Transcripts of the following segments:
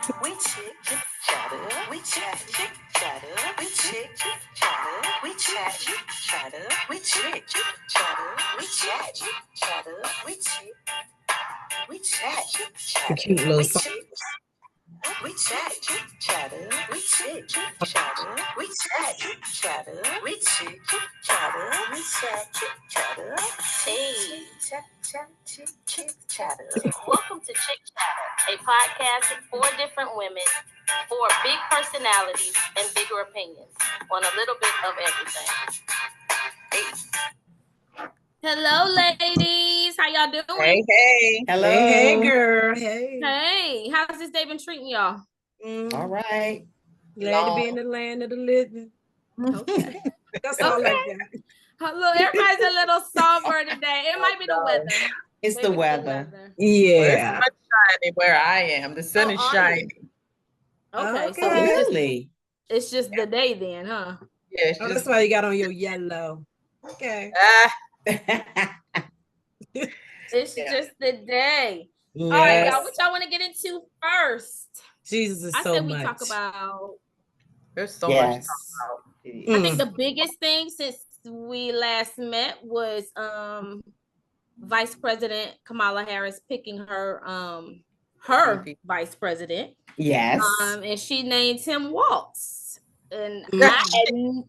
We chit chatter, we chat chatter, we chit chatter, we chat chatter, we chit chatter, we chat chatter, we chat The chatter, cute little we song. we chat chatter, we chit chatter, we chat chatter, we chit chatter, we chat chatter, hey, chit chatter. Welcome to Chick Chatter, a podcast with four different women, four big personalities, and bigger opinions on a little bit of everything. Hello, ladies. How y'all doing? Hey. Hello. Hey, girl. Hey. Hey, how's this day been treating y'all? All right. Glad to be in the land of the living. Okay. That's all Okay. like that. Hello, everybody's a little somber today. It might be the weather. It's Maybe the weather. Yeah. Well, it's shining where I am. The sun is shining. Okay, Okay. so Really? it's just the day then, huh? Yeah, it's Oh, just that's why you got on your yellow. Okay. It's Yeah. just the day. Yes. All right, y'all. What y'all want to get into first? Jesus is I so said much. we talk about. there's so much to Yes. talk I think the biggest thing since we last met was Vice President Kamala Harris picking her VP. vice president. Yes. And she named him Waltz. And Mm.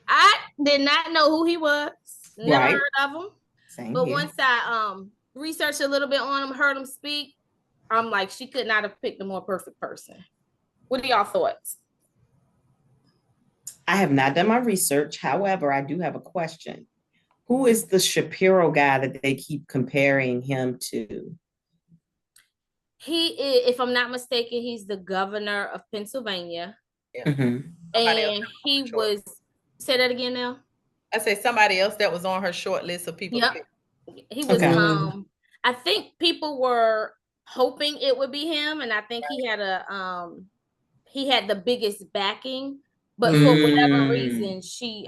I did not know who he was. Never Right. heard of him. Same But here. once I researched a little bit on him, heard him speak, I'm like, she could not have picked a more perfect person. What are y'all thoughts? I have not done my research. However, I do have a question. Who is the Shapiro guy that they keep comparing him to? He is, if I'm not mistaken, he's the governor of Pennsylvania. Mhm. And he was, say that again now. I say somebody else that was on her short list of people. Yep. He was Okay. I think people were hoping it would be him, and I think he had the biggest backing, but for whatever reason she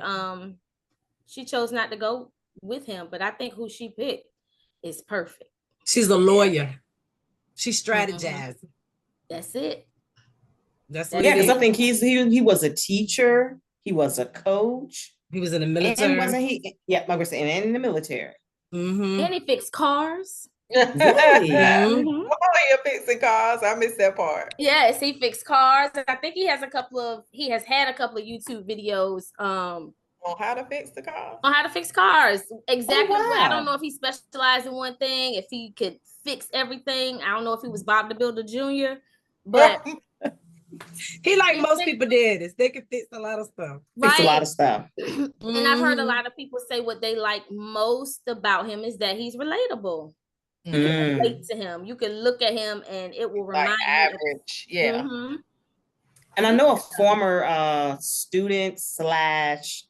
chose not to go with him. But I think who she picked is perfect. She's a lawyer. She strategized. That's it. That's Yeah, what it because I is. think he was a teacher, he was a coach, He was in the and military. wasn't he? Yeah, like we're saying, and in the military. And he fixed cars. Really? Mhm. Oh, you're fixing cars. I missed that part. Yes, he fixed cars. I think he has had a couple of YouTube videos On how to fix the cars. on how to fix cars. Exactly. Oh, I don't wow. know if he specialized in one thing, if he could fix everything. I don't know if he was Bob the Builder Jr., but He like most people did is they can fix a lot of stuff. Fix a lot of stuff. And I've heard a lot of people say what they like most about him is that he's relatable. You can relate to him. You can look at him and it will remind Like you. average. Yeah. And I know a former student /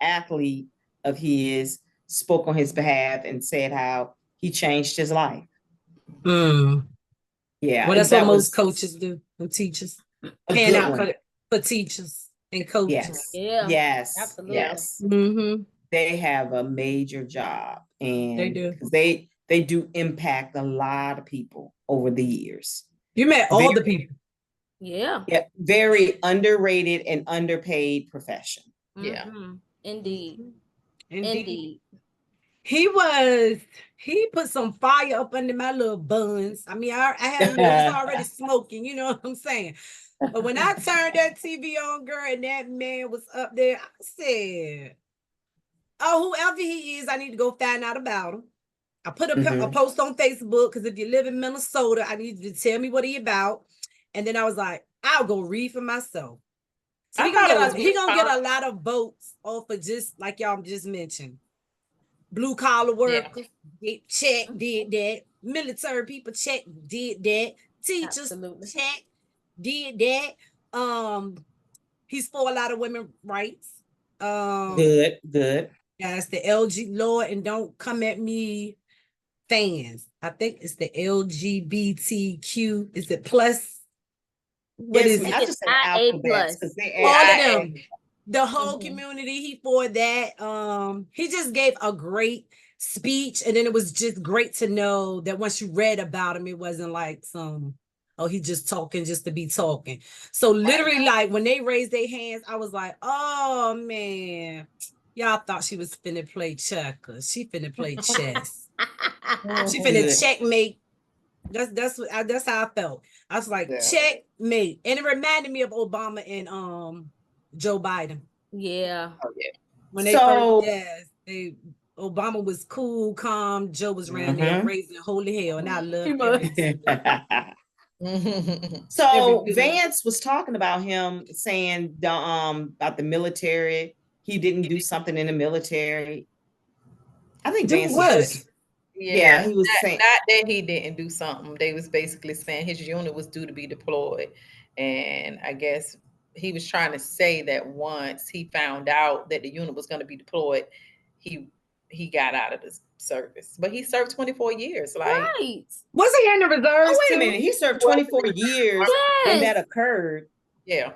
athlete of his spoke on his behalf and said how he changed his life. Yeah. Well, that's what most coaches do and teachers. Paying out for teachers and coaches. Yes. Yeah. Yes. Absolutely. Yes. Mm-hmm. They have a major job, and They do. They do impact a lot of people over the years. You met all the people. Yeah. Yeah. Very underrated and underpaid profession. Yeah. Indeed. He put some fire up under my little buns. I mean, I had it was already smoking, you know what I'm saying? But when I turned that TV on, girl, and that man was up there, I said, oh, whoever he is, I need to go find out about him. I put a post on Facebook, because if you live in Minnesota, I need you to tell me what he about. And then I was like, I'll go read for myself. So he gonna get a lot of votes off of just like y'all just mentioned. Blue collar workers, check, did that. Military people, check, did that. Teachers, check, did that. He's for a lot of women's rights. Good. That's the LG Lord, and don't come at me, fans. I think it's the LGBTQ. Is it plus? What is it? I just said alphabets because they all of them. The whole community, he for that. He just gave a great speech, and then it was just great to know that once you read about him, it wasn't like some oh, he just talking just to be talking. So literally, like when they raised their hands, I was like, oh man, y'all thought she was finna play checkers. She finna play chess. She finna Good. checkmate. That's how I felt. I was like, Yeah. checkmate. And it reminded me of Obama and Joe Biden. Yeah. Oh, yeah. When they So- first, yes, Obama was cool, calm. Joe was around there raising holy hell, and I love every So Every- Vance was talking about him saying about the military. He didn't do something in the military. I think Do Vance what? was just, yeah, he was saying not that he didn't do something. They was basically saying his unit was due to be deployed, and I guess he was trying to say that once he found out that the unit was going to be deployed, he got out of the service. But he served 24 years. Like, Right. Was he in the reserves? oh, wait a too? minute, he served 24 years when that occurred. yeah,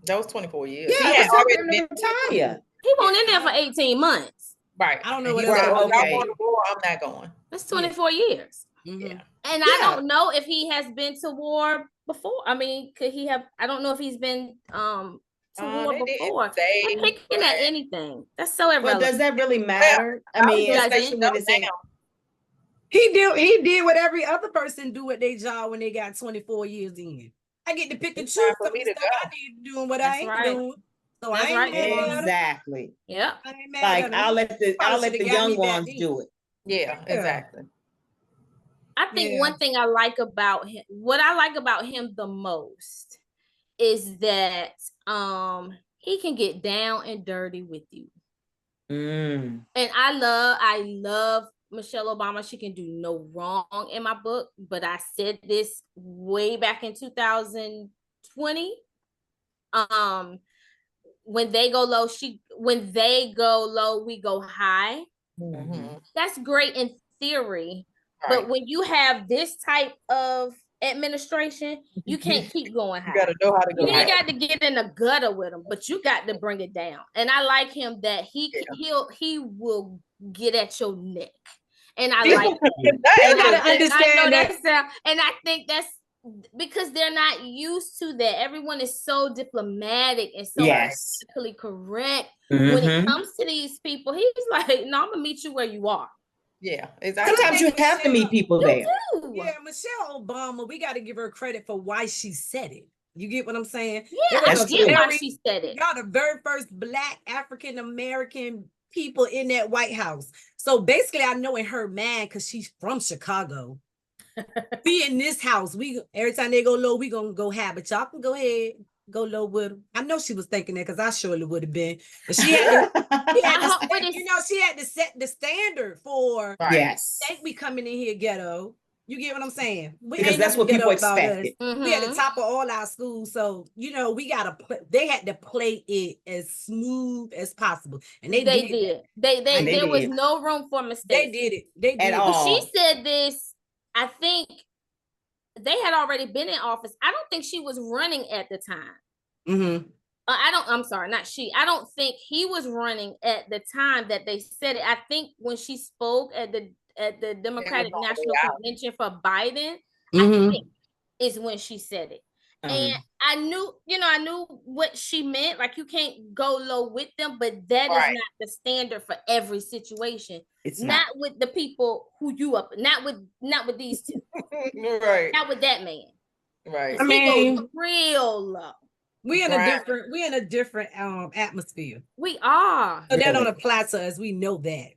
that was 24 years. Yeah, he had already been retired. He won't in there for 18 months. right. I don't know And what he else said, I "Oh, would y'all do. going to war? I'm not going." That's 24 years. Mhm. Yeah. And Yeah. I don't know if he has been to war before. I mean, could he have? I don't know if he's been to war They didn't before. say, I'm picking but- at anything. That's so But irrelevant. does that really matter? I mean, doesn't. especially when it's in He did what every other person do at their job when they got 24 years in. I get to pick and It's choose time for some me of the to stuff go. I need to do and what That's I ain't right. doing. So That's I ain't right. mad at him. exactly. Yep. I ain't mad Like at him. I'll let the Probably should've got young me back ones then. do it. Yeah, exactly. I think Yeah. one thing I like about him, what I like about him the most, is that he can get down and dirty with you. Mm. And I love Michelle Obama. She can do no wrong in my book, but I said this way back in 2020. When they go low, we go high. Mhm. That's great in theory, Right. but when you have this type of administration, you can't keep going high. You got to know how to go. You ain't high. got to get in the gutter with him, but you got to bring it down. And I like him that he will get at your neck. And I like that. You gotta understand I know that. and I think that's because they're not used to that. Everyone is so diplomatic and so Yes. politically correct. When it Mhm. comes to these people, he's like, no, I'm gonna meet you where you are. Yeah, exactly. Sometimes you have to meet people there. Ooh. Yeah, Michelle Obama, we got to give her credit for why she said it. You get what I'm saying? Yeah, It was I a get why very- she said it. Y'all the very first Black African American people in that White House. So basically, I know in her mind, because she's from Chicago. We in this house, we every time they go low, we gonna go high. But y'all can go ahead, go low with them. I know she was thinking that because I surely would have been. But she had to, she had to set the standard for Right. Yes. think we coming in here ghetto. You get what I'm saying? We Because ain't that's nothing what people ghetto about us. expected. We at the Mhm. top of all our schools, so we gotta they had to play it as smooth as possible, and they did. They They there was did. no room for mistakes. They did it. They did At it. all. When she said this, I think they had already been in office. I don't think she was running at the time. Mhm. I'm sorry, not she. I don't think he was running at the time that they said it. I think when she spoke at the Democratic on the way National out. Convention for Biden, I Mhm. think is when she said it. And I knew what she meant. Like, you can't go low with them, but that is Right. not the standard for every situation. It's Not not. with the people who you up, not with these two, Right. not with that man. Right. I He mean- goes real low. We in Right. a different atmosphere. We are. So that Really? don't apply to us. We know that.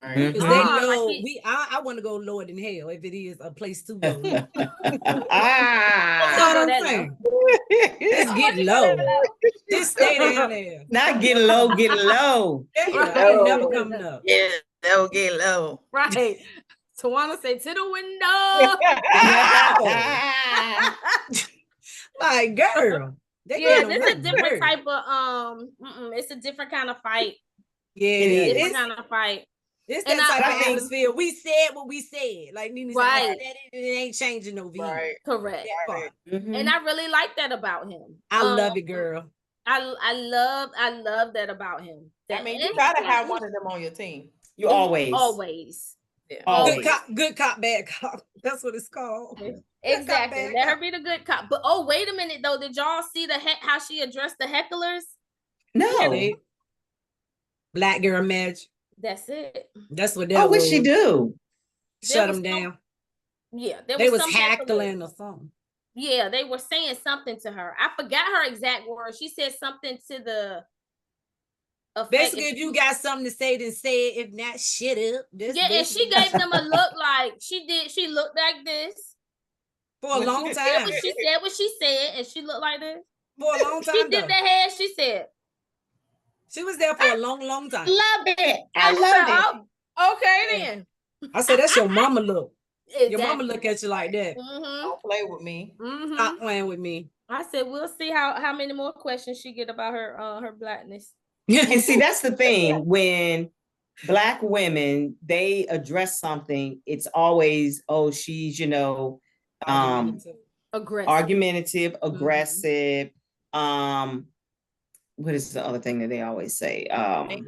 Right. Mhm. Because they Ah, know like I want to go lower than hell if it is a place to go. That's Ah. all Go I'm that low. saying. Just get low. Just stay down there. Not get low, get low. Yeah, Right. I ain't never coming up. Yeah, that'll get low. Right. Tawana say to the window. Like, girl. They Yeah, getting this is a on my different nerves. type of it's a different kind of fight. Yeah, It is. Different it's, kind of fight. it's and that I- type I of think- atmosphere. We said what we said. Like Nene said, I Right. said it ain't changing over here. Right. Correct. That part. Mhm. And I really like that about him. I love it, girl. I love that about him. I mean, you And gotta he's have not- one of them on your team. You always. always. Yeah. Always. Good cop, bad cop. That's what it's called. Exactly. bad Let her cop. be the good cop. But oh, wait a minute though. Did y'all see how she addressed the hecklers? No. See? Black girl magic. That's it. That's what that Oh, what was. she do? Shut There was them down. Yeah, They was some heckling hecklers. or something. Yeah, they were saying something to her. I forgot her exact words. She said something to the effect. Basically, if you got something to say, then say it. If not, shit up. Yeah, and she gave them a look like she did. She looked like this for a long She said time. what she said, and she looked like this. For a long time. She did the head. She said she was there for a long, long time. Love it. I love it. Oh, okay then. I said that's your mama look. Exactly. Your mama look at you like that. Don't play with me. Stop playing with me. I said we'll see how many more questions she get about her blackness. And see, that's the thing. When Black women, they address something, it's always, oh, she's, argumentative, aggressive. What is the other thing that they always say?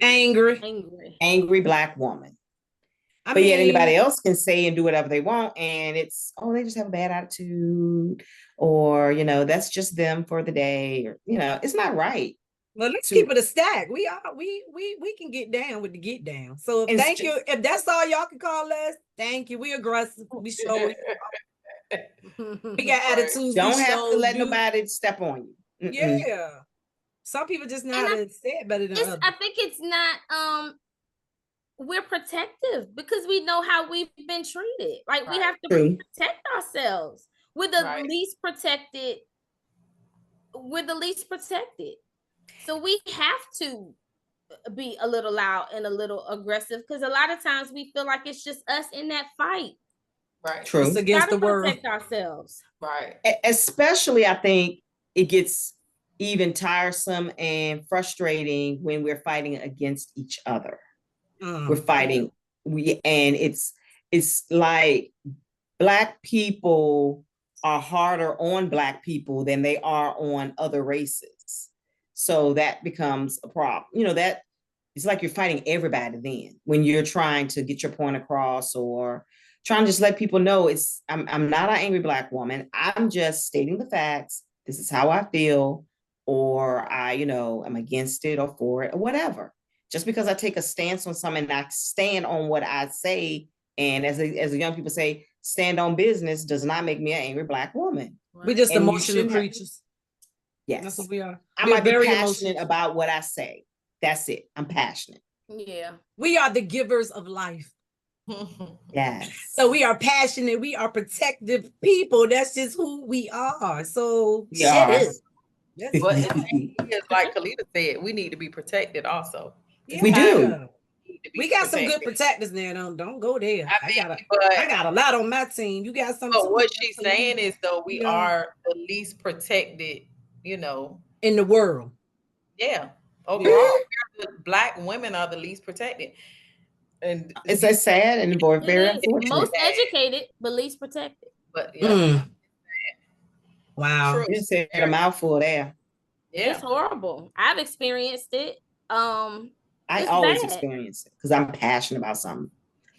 Angry Black woman. But yet anybody else can say and do whatever they want, and it's, oh, they just have a bad attitude, or that's just them for the day, or it's not right. Well, let's keep it a stack. We can get down with the get down. So thank you. If that's all y'all can call us, thank you. We aggressive. We show it. We got attitudes. Don't have to let nobody step on you. Yeah. Some people just know how to say it better than others. I think it's not we're protective because we know how we've been treated. Like we have to protect ourselves. We're the least protected. We're the least protected. So we have to be a little loud and a little aggressive because a lot of times we feel like it's just us in that fight. Right. True. It's against the world. Protect ourselves. Right. Especially, I think it gets even tiresome and frustrating when we're fighting against each other. We're fighting. And it's like Black people are harder on Black people than they are on other races. So that becomes a problem. That it's like you're fighting everybody then when you're trying to get your point across or trying to just let people know I'm not an angry Black woman. I'm just stating the facts. This is how I feel, or I'm against it or for it or whatever. Just because I take a stance on something and I stand on what I say, and as the young people say, stand on business does not make me an angry Black woman. We're just emotional creatures. Yes. That's what we are. I might be passionate about what I say. That's it. I'm passionate. Yeah. We are the givers of life. Yes. So we are passionate. We are protective people. That's just who we are. So But it's like Kalita said, we need to be protected also. Yeah, we do. We got some good protectors there. Don't go there. I got a lot on my team. You got some. But what she's saying is, though, we are the least protected, in the world. Yeah. Overall, Black women are the least protected. And it's that sad and very unfortunate. Most educated, but least protected. But yeah. Wow. True. You said a mouthful there. Yeah. It's horrible. I've experienced it. I always experience it because I'm passionate about something.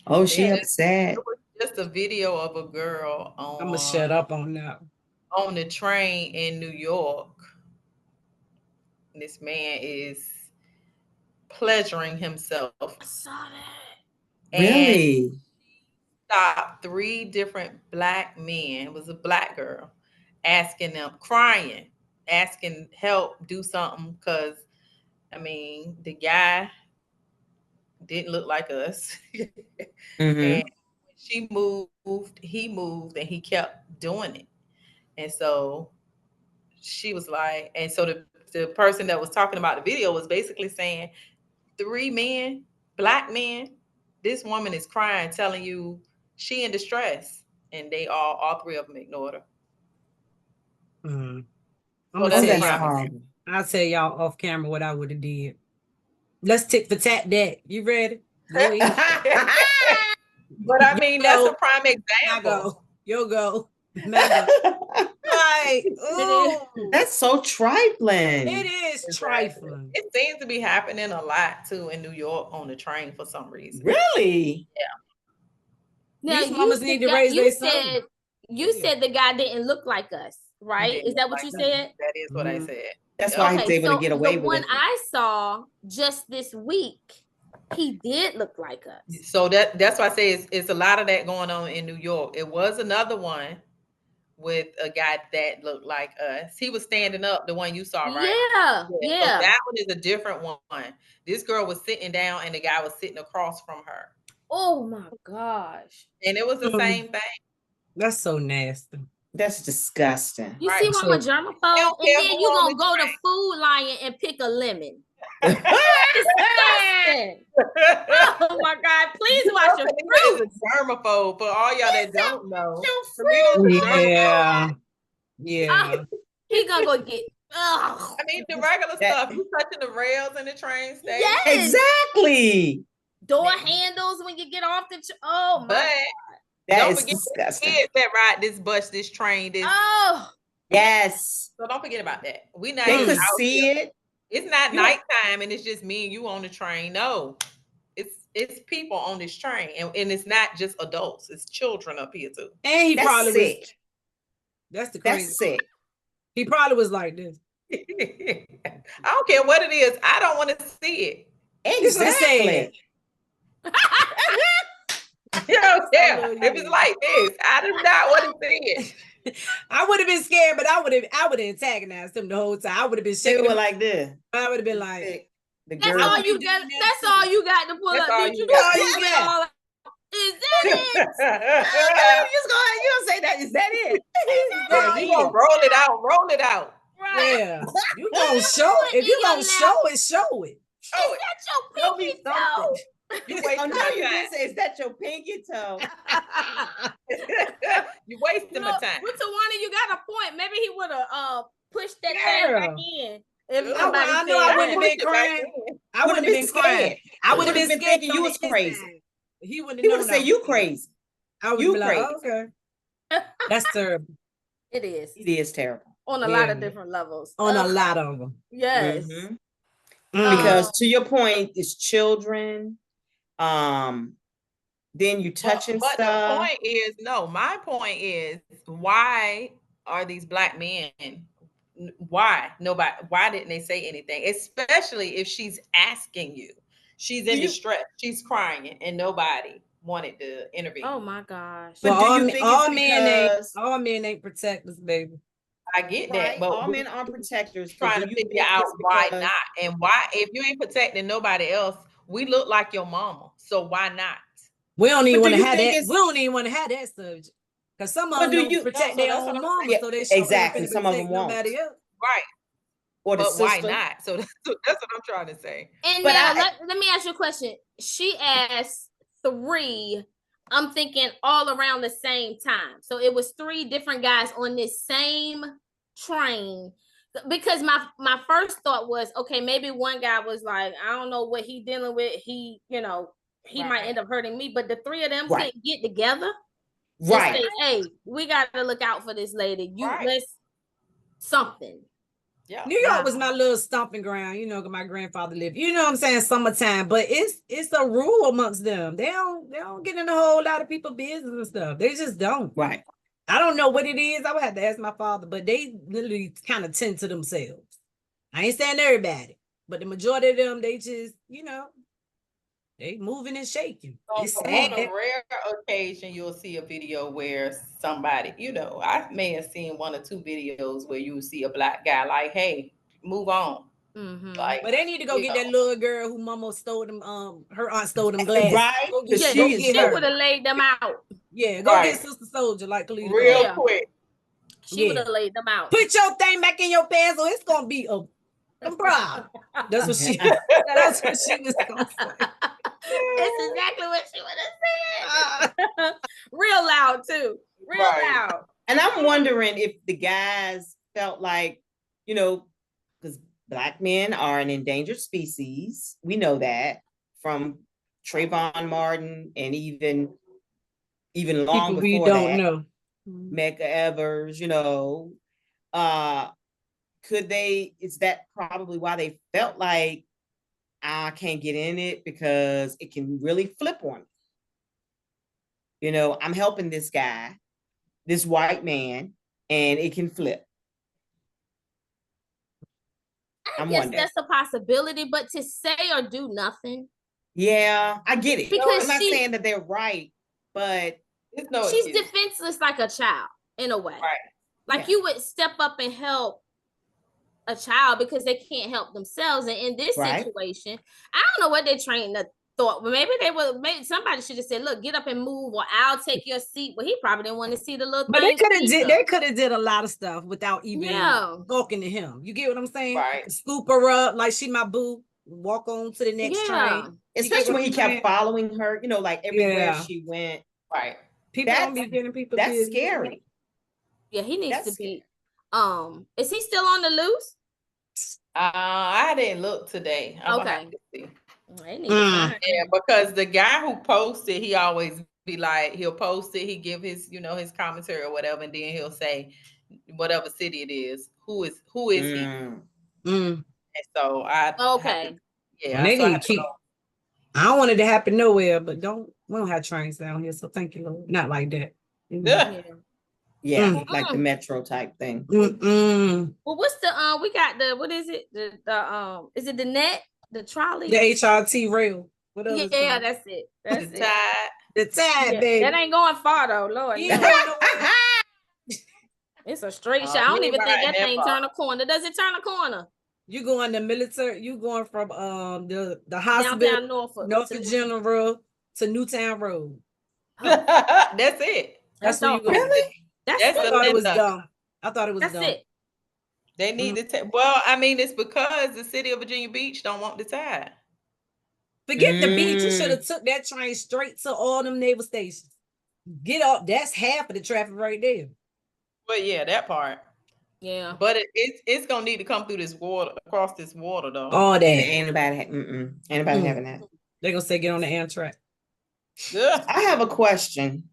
Oh, she upset. It was just a video of a girl I'm gonna shut up on that. On the train in New York. This man is pleasuring himself. I saw that. Really? Stopped 3 different Black men. It was a Black girl asking them, crying, asking help, do something, because the guy didn't look like us. And she moved, he moved, and he kept doing it. And so she was like, and so the person that was talking about the video was basically saying, 3 men, Black men, this woman is crying, telling you she in distress, and they all 3 of them ignored her. I'll tell y'all off camera what I would have did. Let's tick for tat that. You ready? But that's a prime example. You'll go. Right. That's so trifling. It is trifling. It seems to be happening a lot too in New York on the train for some reason. Really? Yeah. Now These mamas need to raise their son. You said the guy didn't look like us, right? Is that what you said? That is what I said. That's why he's able to get away with it. The one I saw just this week, he did look like us. So that's why I say it's a lot of that going on in New York. It was another one with a guy that looked like us. He was standing up, the one you saw, right? Yeah. So that one is a different one. This girl was sitting down and the guy was sitting across from her. Oh my gosh. And it was the same thing. That's so nasty. That's disgusting. You see why I'm a germaphobe? And then you gonna go to Food Lion and pick a lemon. Disgusting. Oh my God. Please watch your fruit. It's a germaphobe for all y'all that don't know. Yeah. He gonna go get I mean the regular stuff. You touching the rails in the train station. Yes. Exactly. Door handles when you get off the oh my God. That is disgusting. Kids that ride this bus, this train, this. Oh. Yes. So don't forget about that. We not. They could see it. It's not nighttime and it's just me and you on the train. No, it's people on this train, and it's not just adults. It's children up here too. And he probably sick. Was. That's the crazy. That's sick. He probably was like this. I don't care what it is. I don't want to see it. Exactly. You know, if it's like this, I do not want to see it. I would have been scared, but I would have antagonized him the whole time. I would have been shaking him like this. I would have been like, that's all you got. That's all you got to pull up. You got. Is that it? You gonna say that? Is that it? You gonna roll it out? Roll it out. Right. Yeah. You gonna show it. If you gonna show it, show it. Is that your pinky toe? You wasting my time. Is that your pinky toe? You wasting my time. With Tawana, you got a point. Maybe he would have pushed that thing back in. If I know I wouldn't have been crying. I wouldn't have been crying. I would have been thinking you was crazy. He wouldn't have say you crazy. I would be like, oh, okay. That's terrible. It is. It is terrible. On a lot of different levels. On a lot of them. Yes. Mm-hmm. Because to your point, it's children. Then you touching but stuff. The point is, my point is, why are these black men? Why didn't they say anything? Especially if she's asking you. She's in distress. She's crying, and nobody wanted to intervene. Oh my gosh! But all men ain't protectors, baby. I get that, but all men are protectors. Trying to figure out why not, and why if you ain't protecting nobody else, we look like your mama, so why not? We don't even want to have that. We don't even want to have that subject because some of them don't protect their own mama, so they exactly. Some of them won't. Right. Or the sister. Why not? So that's what I'm trying to say. And now let me ask you a question. She asked 3. I'm thinking all around the same time. So it was 3 different guys on this same train. Because my first thought was, okay, maybe one guy was like, I don't know what he dealing with. He might end up hurting me. But the 3 of them couldn't get together. Right. Say, hey, we got to look out for this lady. Let's something. Yeah. New York was my little stomping ground, my grandfather lived, what I'm saying, summertime, but it's a rule amongst them. They don't get in a whole lot of people's business and stuff. They just don't. Right. I don't know what it is. I would have to ask my father, but they literally kind of tend to themselves. I ain't saying everybody, but the majority of them, they just, they moving and shaking. It's sad. On a rare occasion, you'll see a video where somebody, I may have seen 1 or 2 videos where you see a black guy like, hey, move on. Mm-hmm. Like, but they need to go get that little girl who mama stole them, her aunt stole them glasses. Right. She would have laid them out. Yeah, go get Sister Soldier like Khalid. Real quick. She would have laid them out. Put your thing back in your pants or it's gonna be a problem. That's what she was gonna say. It's exactly what she would have said. Real loud too. Real loud. And I'm wondering if the guys felt like, because Black men are an endangered species. We know that from Trayvon Martin and even long before we don't that. Know. Medgar Evers, is that probably why they felt like I can't get in it because it can really flip on me? You know, I'm helping this guy, this white man, and it can flip. I guess that's a possibility, but to say or do nothing. Yeah, I get it. Because I'm not saying that they're right, but she's defenseless like a child in a way. Right. Like you would step up and help a child because they can't help themselves. And in this situation, I don't know what they trained the thought, but maybe somebody should have said, look, get up and move, or I'll take your seat. But he probably didn't want to see the little but they could have did a lot of stuff without even talking to him. You get what I'm saying? Right. Scoop her up like she my boo, walk on to the next train. Especially when he kept following her, you know, like everywhere she went. Right. People don't be getting people. That's scary. Yeah, he needs to be. Is he still on the loose? I didn't look today. Okay. Yeah, because the guy who posted, he always be like, he'll post it, he give his, his commentary or whatever, and then he'll say whatever city it is, who is he? And so I I don't want it to happen nowhere, but we don't have trains down here, so thank you, Lord. Not like that. Yeah, like the metro type thing. Well, what's the we got the, what is it? The is it the net? The trolley? The HRT rail. What else? Yeah, that's it. That's the tide. The tide, baby. That ain't going far though, Lord. It's a straight shot. I don't even think that thing turn a corner. Does it turn a corner? You going the military, you going from the hospital, Norfolk General to Newtown Road. That's it. That's where you going. Really? I thought it was dumb. I thought it was dumb. That's it. They need to well, I mean, it's because the city of Virginia Beach don't want the tide. Forget the beach. You should have took that train straight to all them naval stations. Get up. That's half of the traffic right there. But yeah, that part. Yeah. But it's gonna need to come through this water, across this water though. All that. Anybody having that. They're gonna say get on the Amtrak. I have a question.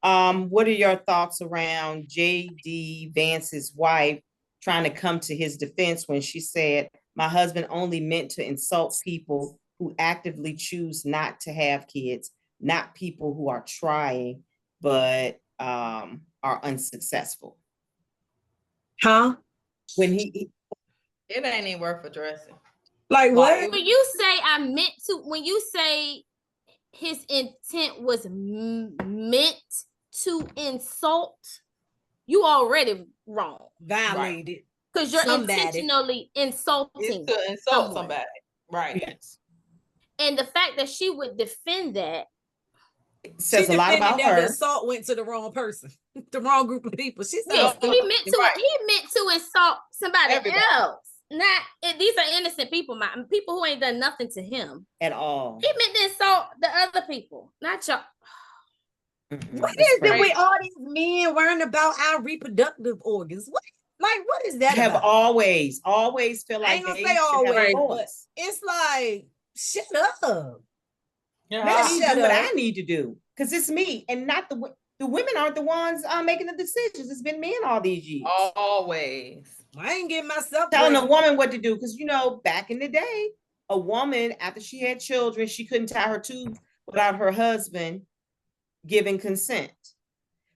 What are your thoughts around J.D. Vance's wife trying to come to his defense when she said, my husband only meant to insult people who actively choose not to have kids, not people who are trying but are unsuccessful? Huh? When it ain't even worth addressing. Like what? When you say I meant to, when you say his intent was meant to insult, you already wrong. Violated. Because you're intentionally insulting. It's to insult somebody. Right. Yes. And the fact that she would defend that says a lot about her. The assault went to the wrong person, the wrong group of people. She said he meant to insult somebody else. These are innocent people, people who ain't done nothing to him at all. He meant to insult the other people, not y'all. What is it with all these men worrying about our reproductive organs? What is that? I have always feel like I ain't gonna say always, but it's like shut up. Yeah, do what I need to do because it's me and not the women aren't the ones making the decisions. It's been men all these years. Always. I ain't getting myself telling a woman what to do because back in the day, a woman after she had children, she couldn't tie her tubes without her husband giving consent.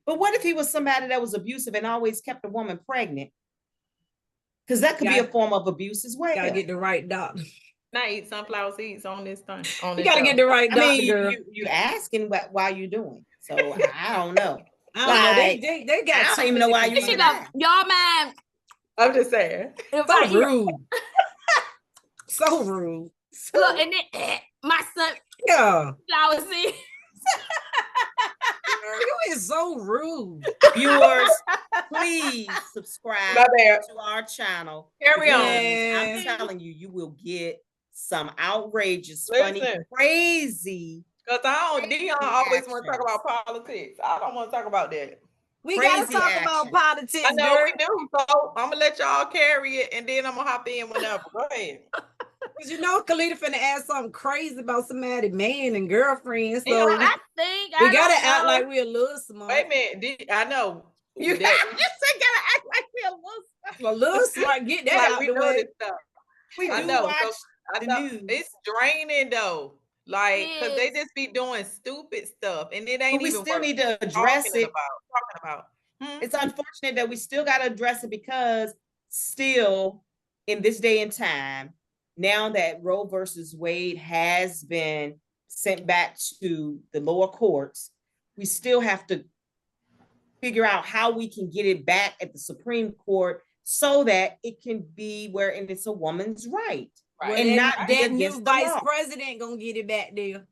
But what if he was somebody that was abusive and always kept a woman pregnant? Because that could be a form of abuse as well. Gotta get the right doctor. Not eat sunflower seeds on this thing. You gotta get the right doctor. I mean, you're asking why you're doing. So I don't know. I don't know. They got. I don't even know why you do that. Y'all man. I'm just saying. So rude. So rude. Look, and then my son. Yeah. Flower seeds. You is so rude. Viewers, please subscribe to our channel. Carry on. I'm telling you, you will get some outrageous, funny, crazy. Because Dion always want to talk about politics. I don't want to talk about that. We gotta talk about politics. I know we do. So I'm gonna let y'all carry it, and then I'm gonna hop in whenever. Go ahead. Because Khalida finna ask something crazy about somebody, man and girlfriend. So I think we gotta act like we're a little smart. Wait a minute, I know. You said gotta act like we're a little smart. Get that out the way. We do watch the news. It's draining though. Like, because they just be doing stupid stuff, and it ain't but we even still need to address it. Talking about. It's unfortunate that we still got to address it, because still in this day and time, now that Roe versus Wade has been sent back to the lower courts, we still have to figure out how we can get it back at the Supreme Court so that it can be where it's a woman's right. And not that new vice president gonna get it back there.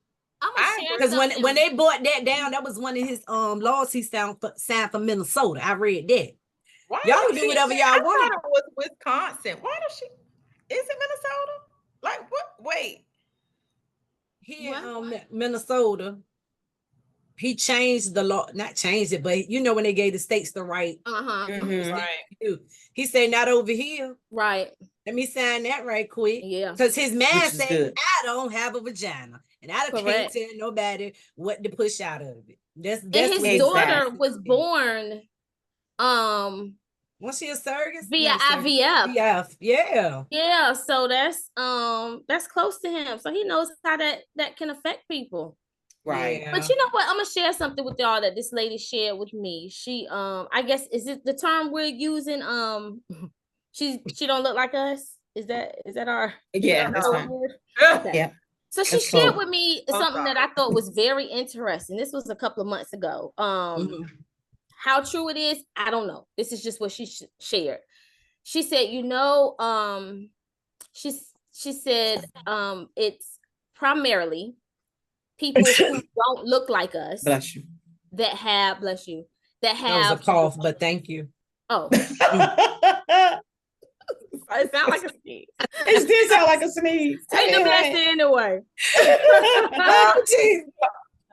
Because when they brought that down, that was one of his laws he signed for Minnesota. I read that. Why y'all do whatever y'all want. It was Wisconsin. Why does she? Is it Minnesota? Like what? Wait. Here Minnesota, he changed the law, not changed it, but you know when they gave the states the right. Right. He said not over here. Right. Let me sign that right quick. Yeah. Because his man said, I don't have a vagina. And I can't tell nobody what to push out of it. That's and his daughter was born was she a surrogate? Via IVF. Yeah. So that's close to him. So he knows how that can affect people. Right. Yeah. But you know what? I'm gonna share something with y'all that this lady shared with me. She I guess is it the term we're using? She don't look like us. Is that our that's fine. Okay. Yeah. So she shared with me something that I thought was very interesting. This was a couple of months ago. How true it is, I don't know. This is just what she shared. She said, she said it's primarily people who don't look like us. Bless you. That have that was a cough, but thank you. Oh. It sounded like a sneeze. It did sound like a sneeze. Take the blessing anyway. Oh, geez.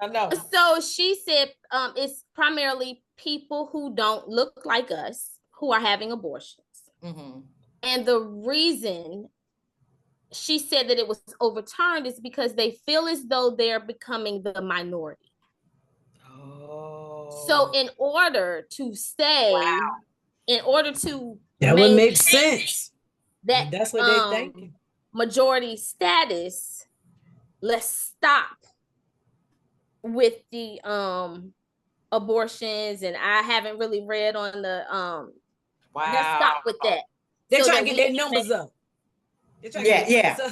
I know. So she said it's primarily people who don't look like us who are having abortions. Mm-hmm. And the reason she said that it was overturned is because they feel as though they're becoming the minority. Oh. So in order to stay, that would make sense. That's what they think. Majority status. Let's stop with the abortions, and I haven't really read on the Let's stop with that. They're trying to get their numbers up.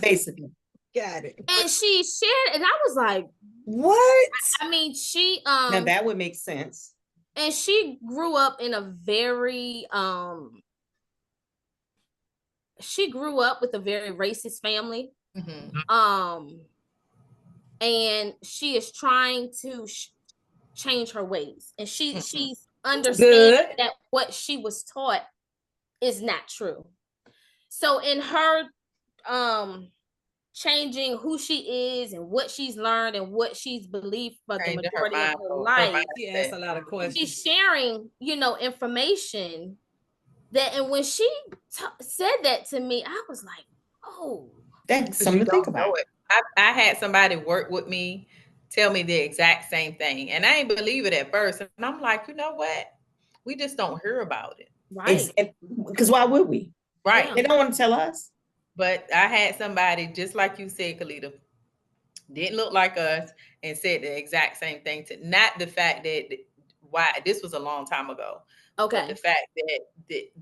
Basically. Got it. And she shared, and I was like, "What?" I mean, she now that would make sense. And she grew up in a very she grew up with a very racist family. Mm-hmm. And she is trying to change her ways, and she's understanding that what she was taught is not true. So in her changing who she is and what she's learned and what she's believed for the majority of her life, she asked a lot of questions. She's sharing, information that, and when she said that to me, I was like, oh, that's something to think about. I had somebody work with me tell me the exact same thing, and I didn't believe it at first. And I'm like, you know what? We just don't hear about it, right? Because why would we? Right? They don't want to tell us. But I had somebody, just like you said, Kalita, didn't look like us and said the exact same thing. Not the fact that this was a long time ago. Okay. But the fact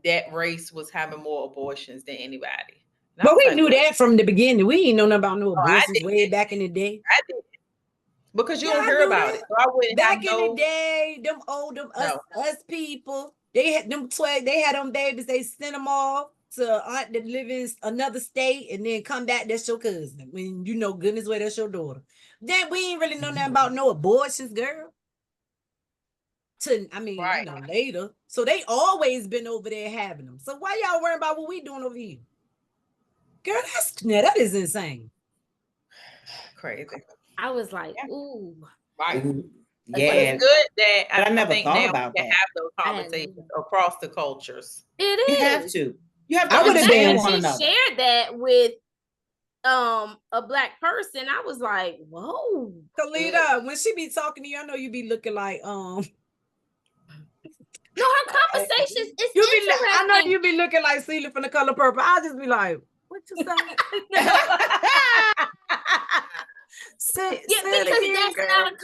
that race was having more abortions than anybody. But we knew that from the beginning. We didn't know nothing about no abortions way back in the day. I did. Because you don't hear about it. So I wouldn't back in the day, them us people, they had them 12, they had them babies, they sent them off to aunt that live in another state and then come back, that's your cousin. When goodness way, that's your daughter. Then we ain't really know nothing about no abortions, girl. Later. So they always been over there having them. So why y'all worrying about what we doing over here? Girl, that is insane. Crazy. I was like, ooh. Right. Yeah. It's good that I never thought about that. Have those conversations across the cultures. It is. You have to. I would have been one another. She shared that with a Black person. I was like, whoa. Kalita, when she be talking to you, I know you be looking like No, her conversations is interesting. I know you be looking like Celia from The Color Purple. I'll just be like, what you saying? Say because again, that's girl. not a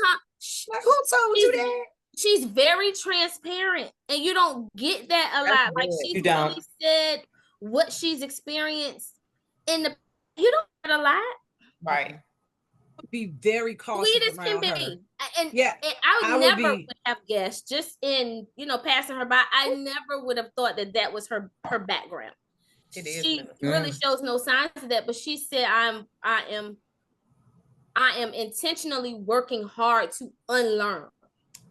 like, who told you that? She's very transparent, and you don't get that a lot. Like she's really said what she's experienced you don't get a lot. Right. Be very cautious. Sweet as can be. And I would never would have guessed, just in passing her by, I never would have thought that was her background. She really shows no signs of that, but she said I am intentionally working hard to unlearn.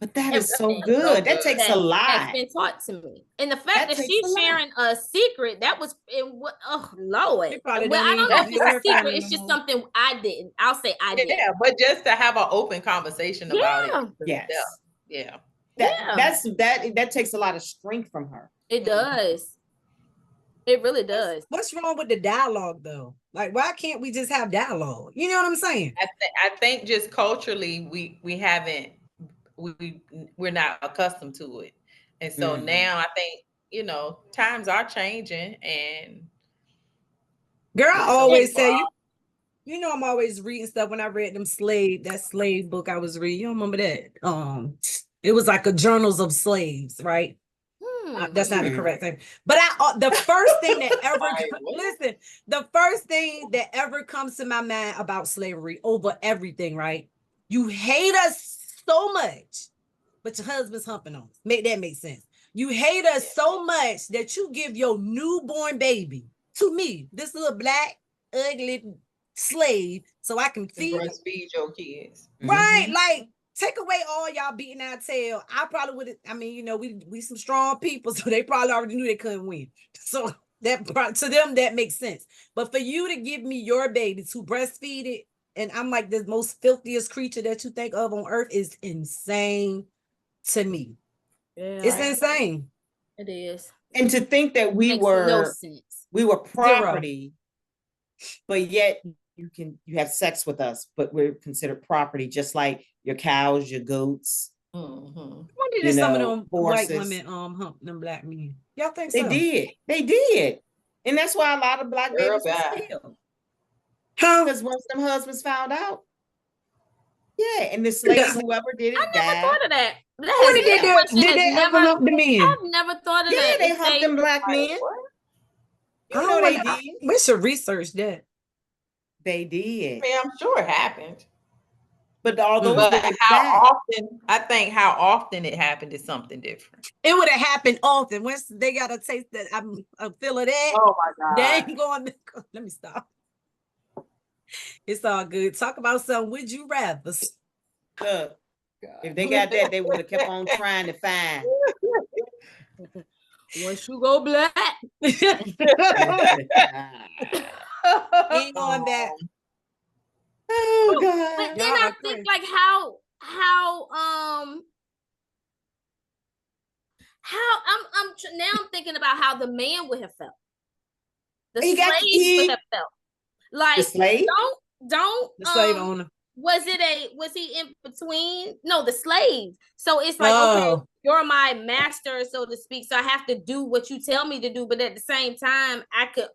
But that is so good. That takes a lot. That's been taught to me. And the fact that she's sharing a secret, that was Lord. Well, I don't know if it's a secret. It's just something I didn't. I'll say I did. Yeah, but just to have an open conversation about it. Yes. Yeah. That takes a lot of strength from her. It does. It really does. What's wrong with the dialogue though? Like, why can't we just have dialogue? You know what I'm saying? I think just culturally we haven't we're not accustomed to it. And so now I think, times are changing. And girl, I always say I'm always reading stuff. When I read that slave book I was reading, you remember that? It was like a journals of slaves, right? That's not the correct thing. But the first thing that ever the first thing that ever comes to my mind about slavery over everything, right? You hate us so much, but your husband's humping on us. Make that make sense. You hate us so much that you give your newborn baby to me, this little black, ugly slave, so I can feed your kids. Right? Like, take away all y'all beating our tail. I probably would have, we some strong people, so they probably already knew they couldn't win. So that to them, that makes sense. But for you to give me your baby to breastfeed it, and I'm like the most filthiest creature that you think of on earth, is insane to me. Yeah, it's insane. It is. And to think that we were property, but yet you have sex with us, but we're considered property, just like your cows, your goats. When did some of them horses. White women hump them black men? Y'all think so? They did. And that's why a lot of black babies are killed. Because once them husbands found out. Yeah, and the slaves, whoever did it, I never thought of that. Did they ever hump the men? I've never thought of that. Yeah, they humped them black men. You know they did. We should research that. They did. I mean, I'm sure it happened. But although how often it happened is something different. It would have happened often. Once they got a taste that I'm feeling that. Oh my God. They ain't going to, let me stop. It's all good. Talk about something. Would you rather? If they got that, they would have kept on trying to find. Once you go black. Ain't going back. Oh God. But then I think like how I'm thinking about how the man would have felt. The slave would have felt. Like the slave? Don't the slave owner. Was he in between? No, the slave. So it's like, okay, you're my master, so to speak. So I have to do what you tell me to do, but at the same time, I could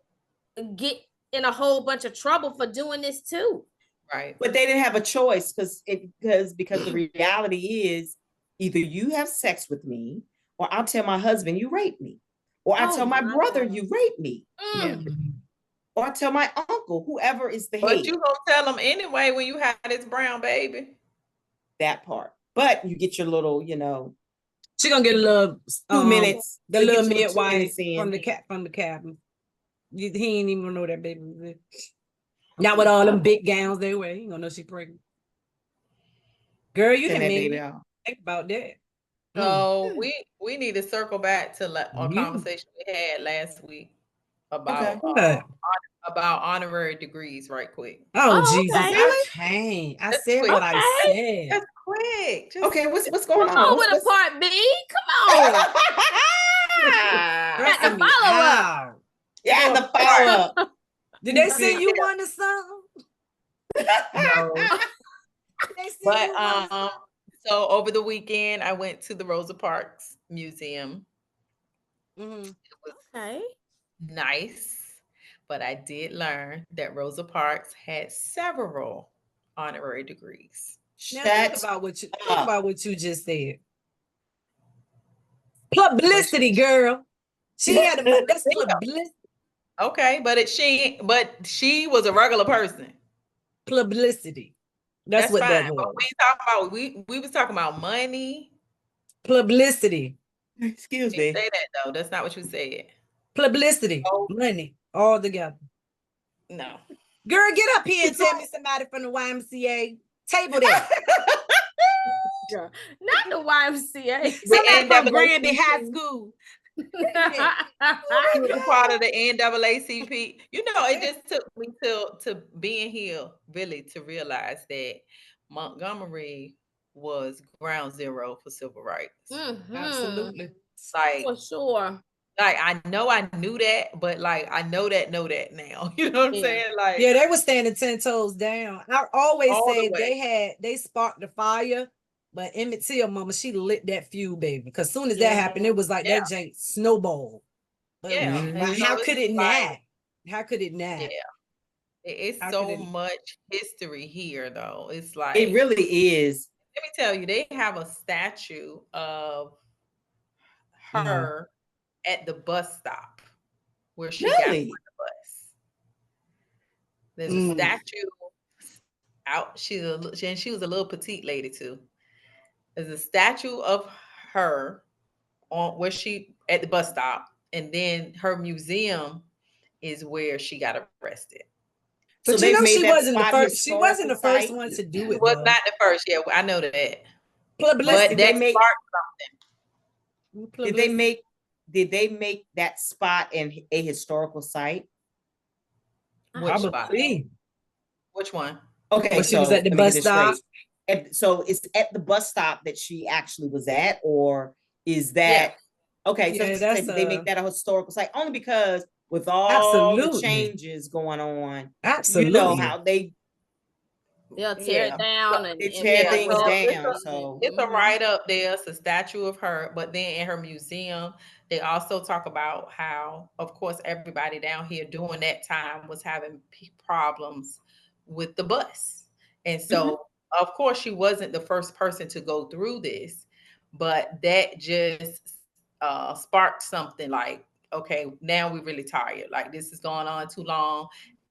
get in a whole bunch of trouble for doing this too. Right. But they didn't have a choice because the reality is either you have sex with me, or I'll tell my husband you raped me, or I tell my brother you raped me. Yeah. Or I tell my uncle, whoever is the head. But you gonna tell them anyway when you have this brown baby. That part. But you get your little, she gonna get a little 2 minutes. The little midwife from the cabin. He ain't even gonna know that baby was there. Not with all them big gowns they wear. He ain't gonna know she pregnant. Girl, you didn't make me think about that. So we need to circle back to a conversation we had last week about honorary degrees, right quick. Oh Jesus! Okay. I said what I said. That's quick. Okay, what's going on? Come on with a part B. Come on. Got the follow up. Yeah, the follow up. Did they say you wanted something? No. But so over the weekend I went to the Rosa Parks Museum. It was nice, but I did learn that Rosa Parks had several honorary degrees. Now think about what you just said. Publicity, girl. She had that's publicity. Okay, but she was a regular person. Publicity. That's what fine. That was. But we was talking about money. Publicity. Excuse me. Say that though. That's not what you said. Publicity. Money. All together. No. Girl, get up here and tell me somebody from the YMCA. Table that. Not the YMCA. Somebody from Granby High School. You were part of the NAACP. You know, it just took me to being here really to realize that Montgomery was ground zero for civil rights. Absolutely. Like, for sure. Like, I know I knew that, but like I know that now. You know what I'm saying? Like, yeah, they were standing 10 toes down. I always say they sparked the fire. But Emmett Till, mama, she lit that fuel, baby. Because as soon as that happened, it was like that jank snowball. How could it not? How could it not? Yeah. It's so much history here, though. It's like it really is. Let me tell you, they have a statue of her at the bus stop where she got on the bus. There's a statue out. She was a little petite lady too. There's a statue of her on where she at the bus stop, and then her museum is where she got arrested. But so you know she wasn't the first. She wasn't the first one to do it. It was not the first. Yeah, I know that. Publicity. But they sparked something. Did they make that spot a historical site? Which spot? Which one? Okay, when she was at the bus stop. So it's at the bus stop that she actually was at, or is that okay? So they make that a historical site only because with all the changes going on, you know how they'll tear it down and tear things down. So it's a right up there. It's a statue of her, but then in her museum, they also talk about how, of course, everybody down here during that time was having problems with the bus, and so. Of course, she wasn't the first person to go through this, but that just sparked something like, okay, now we're really tired. Like, this is going on too long.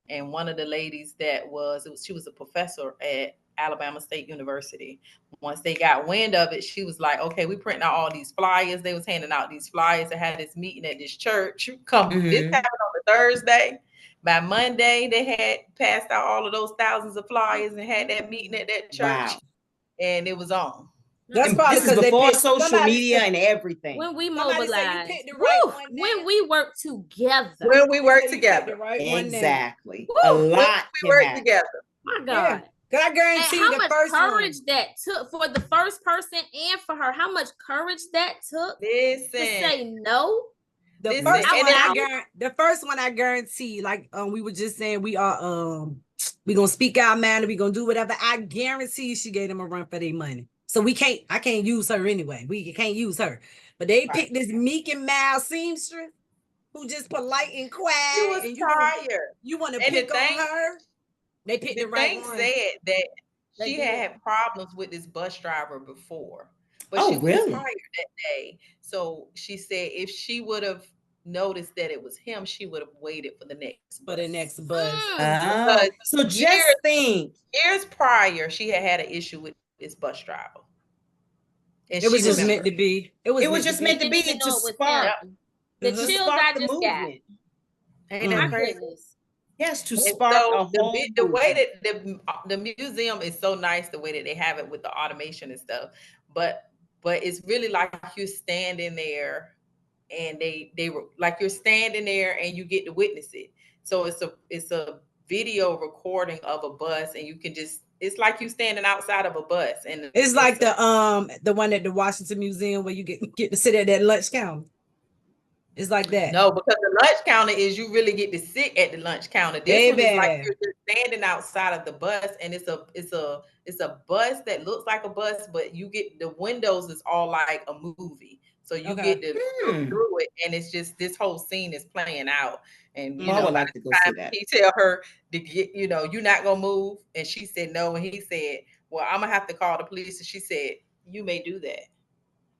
And one of the ladies she was a professor at Alabama State University. Once they got wind of it, she was like, okay, we printing out all these flyers. They was handing out these flyers. They had this meeting at this church. This happened on the Thursday. By Monday, they had passed out all of those thousands of flyers and had that meeting at that church, and it was on. That's probably because before social media and everything. When we mobilize, when we work together. When we work together, exactly. A lot. We work together. My God. Can I guarantee you the first courage that took for the first person and for her? How much courage that took to say no? The first one I guarantee, like we were just saying, we are we gonna speak our mind, we gonna do whatever. I guarantee she gave them a run for their money. So I can't use her anyway. We can't use her. But they picked this meek and mild seamstress who just polite and quiet. She was tired. You want to pick on her? They picked the right one. Said that she had problems with this bus driver before. But she was tired that day. So she said if she would have noticed that it was him, she would have waited for the next bus. So just think. Years prior, she had an issue with this bus driver. And it was just meant to be. It was just meant to be to spark the chills I just got. Ain't that crazy? Yes, to spark the way that the museum is so nice, the way that they have it with the automation and stuff. But it's really like you're standing there, and they were like you're standing there, and you get to witness it. So it's a video recording of a bus, and you can just. It's like you standing outside of a bus, and it's like the one at the Washington Museum where you get to sit at that lunch counter. It's like that. No, because the lunch counter is you really get to sit at the lunch counter. This one is like you're just standing outside of the bus, and it's a bus that looks like a bus, but you get the windows is all like a movie. So you get to go through it, and it's just this whole scene is playing out. And I would like to go see that. He tell her to get, you're not gonna move, and she said no, and he said, "Well, I'm gonna have to call the police." And she said, "You may do that."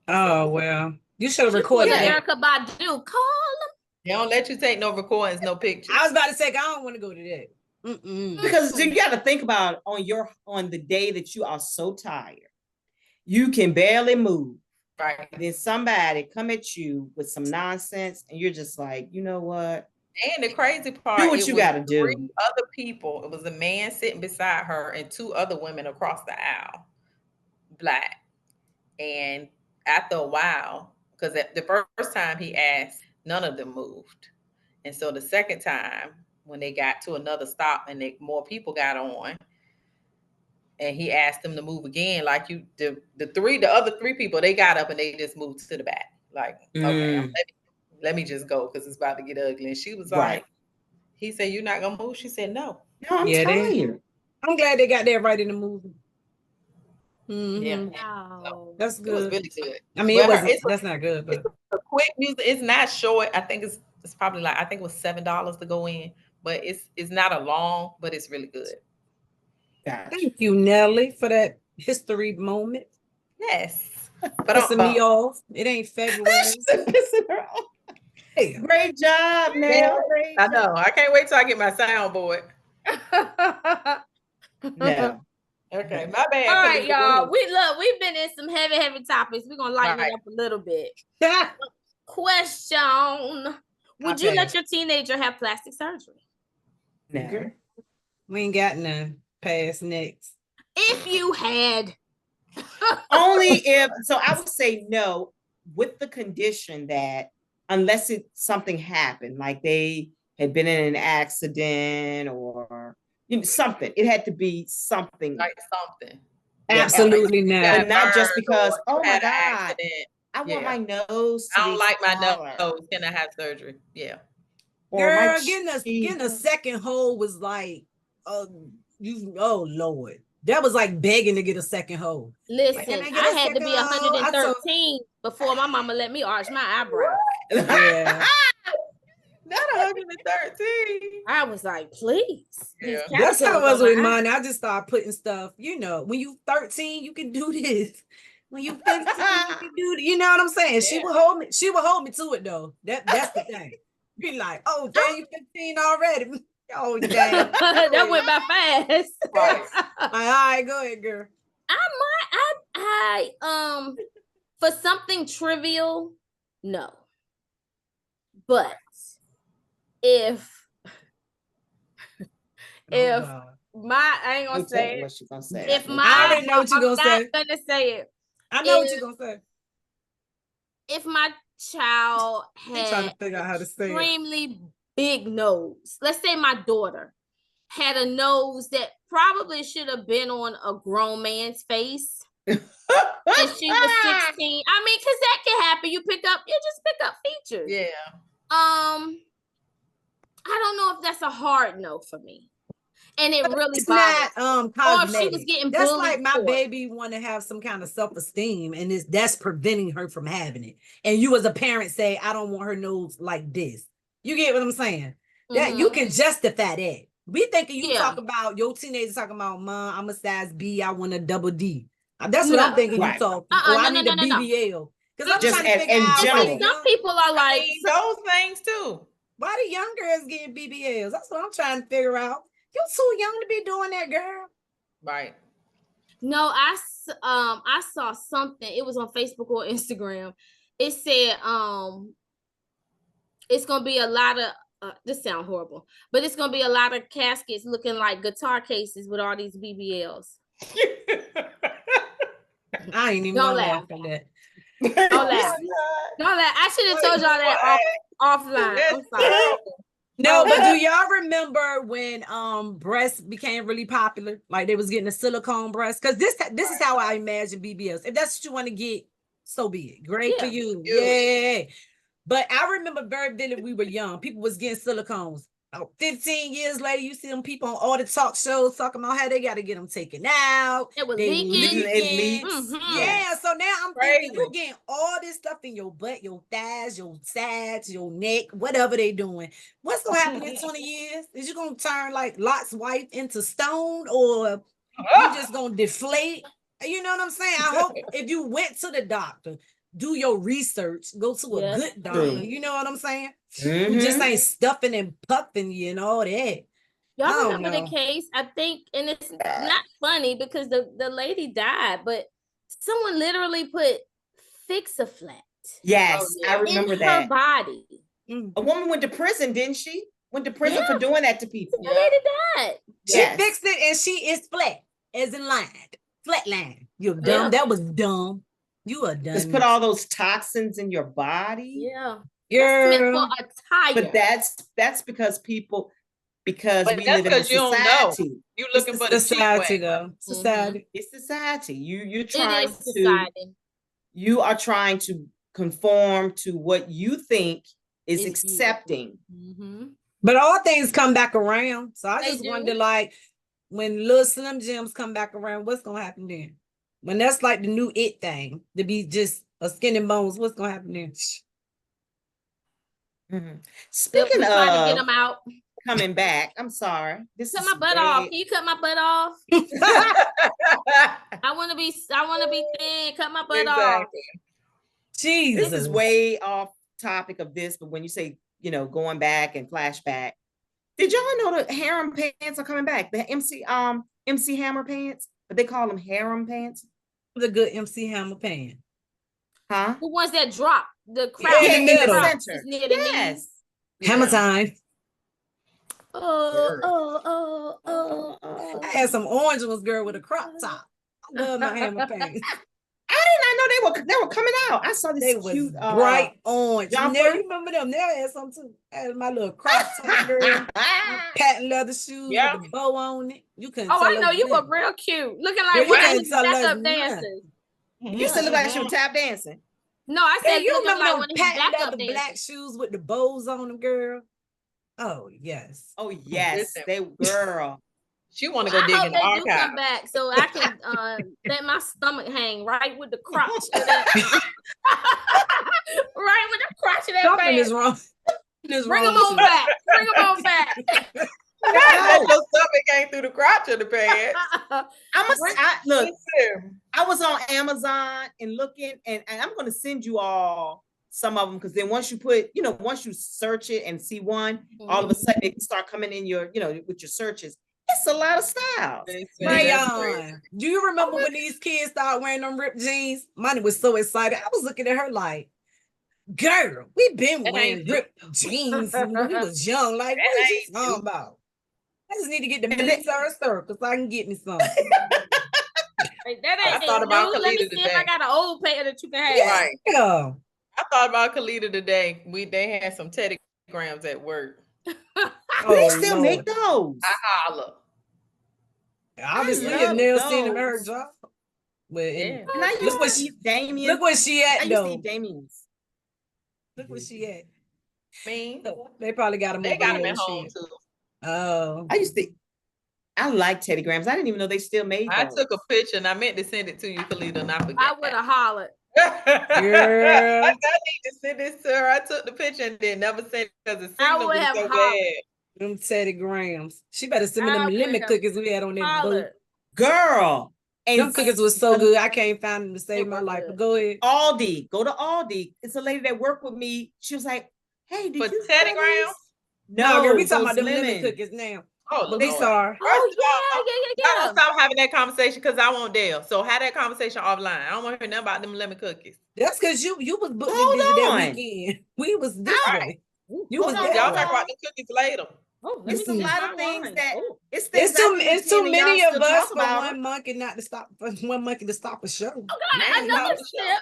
Oh well, you should have recorded that. Erykah Badu, call them. They don't let you take no recordings, no pictures. I was about to say, I don't want to go to that. Because you got to think about on the day that you are so tired, you can barely move. Right. Then somebody come at you with some nonsense, and you're just like, you know what? And the crazy part, do what you got to do. 3 other people. It was a man sitting beside her and 2 other women across the aisle, Black. And after a while, because the first time he asked, none of them moved. And so the second time, when they got to another stop and more people got on, and he asked them to move again, like the other 3 people, they got up and they just moved to the back. Like, okay, let me just go because it's about to get ugly. And she was like, he said, "You're not gonna move?" She said, "No." No, I'm tired. I'm glad they got that right in the movie. Yeah, wow. That's good. It was really good. I mean, that's not good, but it's a quick music. It's not short. I think it's probably I think it was $7 to go in, but it's not a long, but it's really good. Gotcha. Thank you, Nelly, for that history moment. Yes, but pissing me off. It ain't February. Pissing her off. Hey, great job, Nell. I know. I can't wait till I get my soundboard. No. Okay, my bad. All right, y'all. We've been in some heavy topics. We're gonna lighten it up a little bit. Question: would you let your teenager have plastic surgery? No. We ain't got none. Pass next. If you had. Only if, so I would say no, with the condition that unless something happened, like they had been in an accident or something, it had to be something. Like something. Absolutely not. And not just because, oh my God, accident. I want my nose to I don't like smaller. my nose. Can I have surgery? Yeah. Girl, getting a second hole was like, oh Lord. That was like begging to get a second hole. Listen, I had to be 113 before my mama let me arch my eyebrows. Yeah. Not 113. I was like, please. Yeah. That's how it was with mine. I just started putting stuff, when you 13, you can do this. When you 15, you can do it. You know what I'm saying? Yeah. She would hold me to it though. That's the thing. Be like, oh, damn, you 15 already. Oh, damn. That went by fast. Right. All right, go ahead, girl. I for something trivial, no. But if I ain't gonna say it. What you gonna say? If I already know what you're gonna say. I'm not gonna say it. I know what you're gonna say. If my child had trying to figure out how to say extremely big nose, let's say my daughter had a nose that probably should have been on a grown man's face. And she was 16. I mean, because that can happen. You just pick up features. Yeah. I don't know if that's a hard no for me. And it really it's not cosmetic. Or she was getting that's bullied. Like my baby want to have some kind of self-esteem, and that's preventing her from having it. And you as a parent say, I don't want her nose like this. You get what I'm saying? That you can justify that. We thinking you talk about your teenager talking about, Mom, I'm a size B, I want a double D. That's what I'm thinking you talking. I need a BBL. Because I'm trying to figure out some people are like those things too. Why the young girls getting BBLs? That's what I'm trying to figure out. You're too young to be doing that, girl. Right. No, I saw something. It was on Facebook or Instagram. It said it's gonna be a lot of this sound horrible, but it's gonna be a lot of caskets looking like guitar cases with all these BBLs. I ain't even gonna laugh at that. Don't laugh. I should have told y'all that offline. I'm sorry. No, but do y'all remember when breasts became really popular? Like they was getting a silicone breast? Because this is how I imagine BBLs. If that's what you want to get, so be it. Great for you. Yeah. But I remember very vividly we were young. People was getting silicones. Oh, 15 years later, you see them people on all the talk shows talking about how they got to get them taken out. It was They leaking. It leaks. Yeah, so now I'm Crazy. thinking you're getting all this stuff in your butt, your thighs, your sides, your neck, whatever they doing. What's gonna happen in 20 years? Is you gonna turn like Lot's wife into stone, or you just gonna deflate? You know what I'm saying? I hope if you went to the doctor, do your research, go to a good doctor. True. You know what I'm saying? Mhm. Who just ain't stuffing and puffing you and all that. Y'all remember the case? I think, and it's not funny because the lady died, but someone literally put Fix-A-Flat. Yes, I remember in that. her body. A woman went to prison, didn't she? Went to prison for doing that to people. The lady died. She fixed it and she is flat, as in lined. Flat line. You're dumb. Yeah. That was dumb. You are dumb. Just put all those toxins in your body. Yeah. Girl. That's meant for a tire. But that's because people, because But we that's live in a because you don't know. society. You looking for the cheap society, way. though. Society. It's society. You're It trying is to. society. You are trying to conform to what you think is It's accepting. But all things come back around. So I They just do. wonder, like, when little Slim Jims come back around, what's gonna happen then? When that's like the new it thing, to be just a skin and bones, what's gonna happen then? Speaking They'll be trying to get of them out. coming back, I'm sorry. This Cut is my butt off. Can you cut my butt off? I want to be thin. Cut my butt off. Jesus. This is way off topic of this, but when you say, going back and flashback, did y'all know the harem pants are coming back? The MC Hammer pants, but they call them harem pants. The good MC Hammer pants. Huh? The ones that drop. The crowd in the middle. center. Near the knees. Hammer time. Oh. I had some orange ones, girl, with a crop top. I love my hammer pants. I did not know they were coming out. I saw this cute bright orange. jumper. You remember them? They had some too. I had my little crop top, girl. Patent leather shoes with a bow on it. You couldn't. Oh, I know you were real cute, looking like one of these backup dancers. You used to look like she was tap dancing. No, I said you remember like them one of his patent backup leather dancers. black shoes with the bows on them, girl? Oh yes. Oh yes, they girl. She want to go dig in the do archive. come back so I can let my stomach hang right with the crotch. Of that. Right with the crotch of that Something pants. is wrong. Bring them on back. Bring them on back. That your stomach came through the crotch of the pants. Look, I was on Amazon and looking, and I'm going to send you all some of them, because then once you search it and see one, all of a sudden they start coming in your, with your searches. It's a lot of styles. Rayon. Do you remember when these kids started wearing them ripped jeans? Money was so excited. I was looking at her like, girl, we've been wearing ripped jeans when we was young. Like, what is she talking about? I just need to get the military circle so I can get me some. That ain't I thought about new. Let me Khalida see today. if I got an old pair that you can have. Right. Yeah. I thought about Khalida today. They had some Teddygrams at work. They still make those. I holla. Obviously, if Nell seen him at her job. Well, And I used to eat Damien. Look where she I at, used though. to eat Damien's. Look where she at. Me? They probably got him. They got him at home too. Oh. I like Teddy Grahams. I didn't even know they still made those. I took a picture and I meant to send it to you, Khalida, and I forgot. I would have hollered. Girl. I need to send this to her. I took the picture and then never sent it because the signal would was have so hollered. bad. Them Teddy Grahams. She better send me I them would lemon have cookies we had on that boat. Hollered. Girl. And Them cookies was so good. I can't find them to save my were life. good. But go ahead. Aldi. Go to Aldi. It's a lady that worked with me. She was like, hey, did For you Teddy try Grahams? these? No, girl, we talking those about them lemon cookies now. Oh, But we Lord. sorry. Oh, I yeah. don't stop having that conversation because I want Dale. So have that conversation offline. I don't want to hear nothing about them lemon cookies. That's because you was booked Hold busy that on. weekend. We was this All right. way. You was Hold on, that Y'all way. talk about them cookies later. Oh, It's a lot of things that it's It's too many of us for about one monkey not to stop for one monkey to stop a show. God, I know Man, it's step.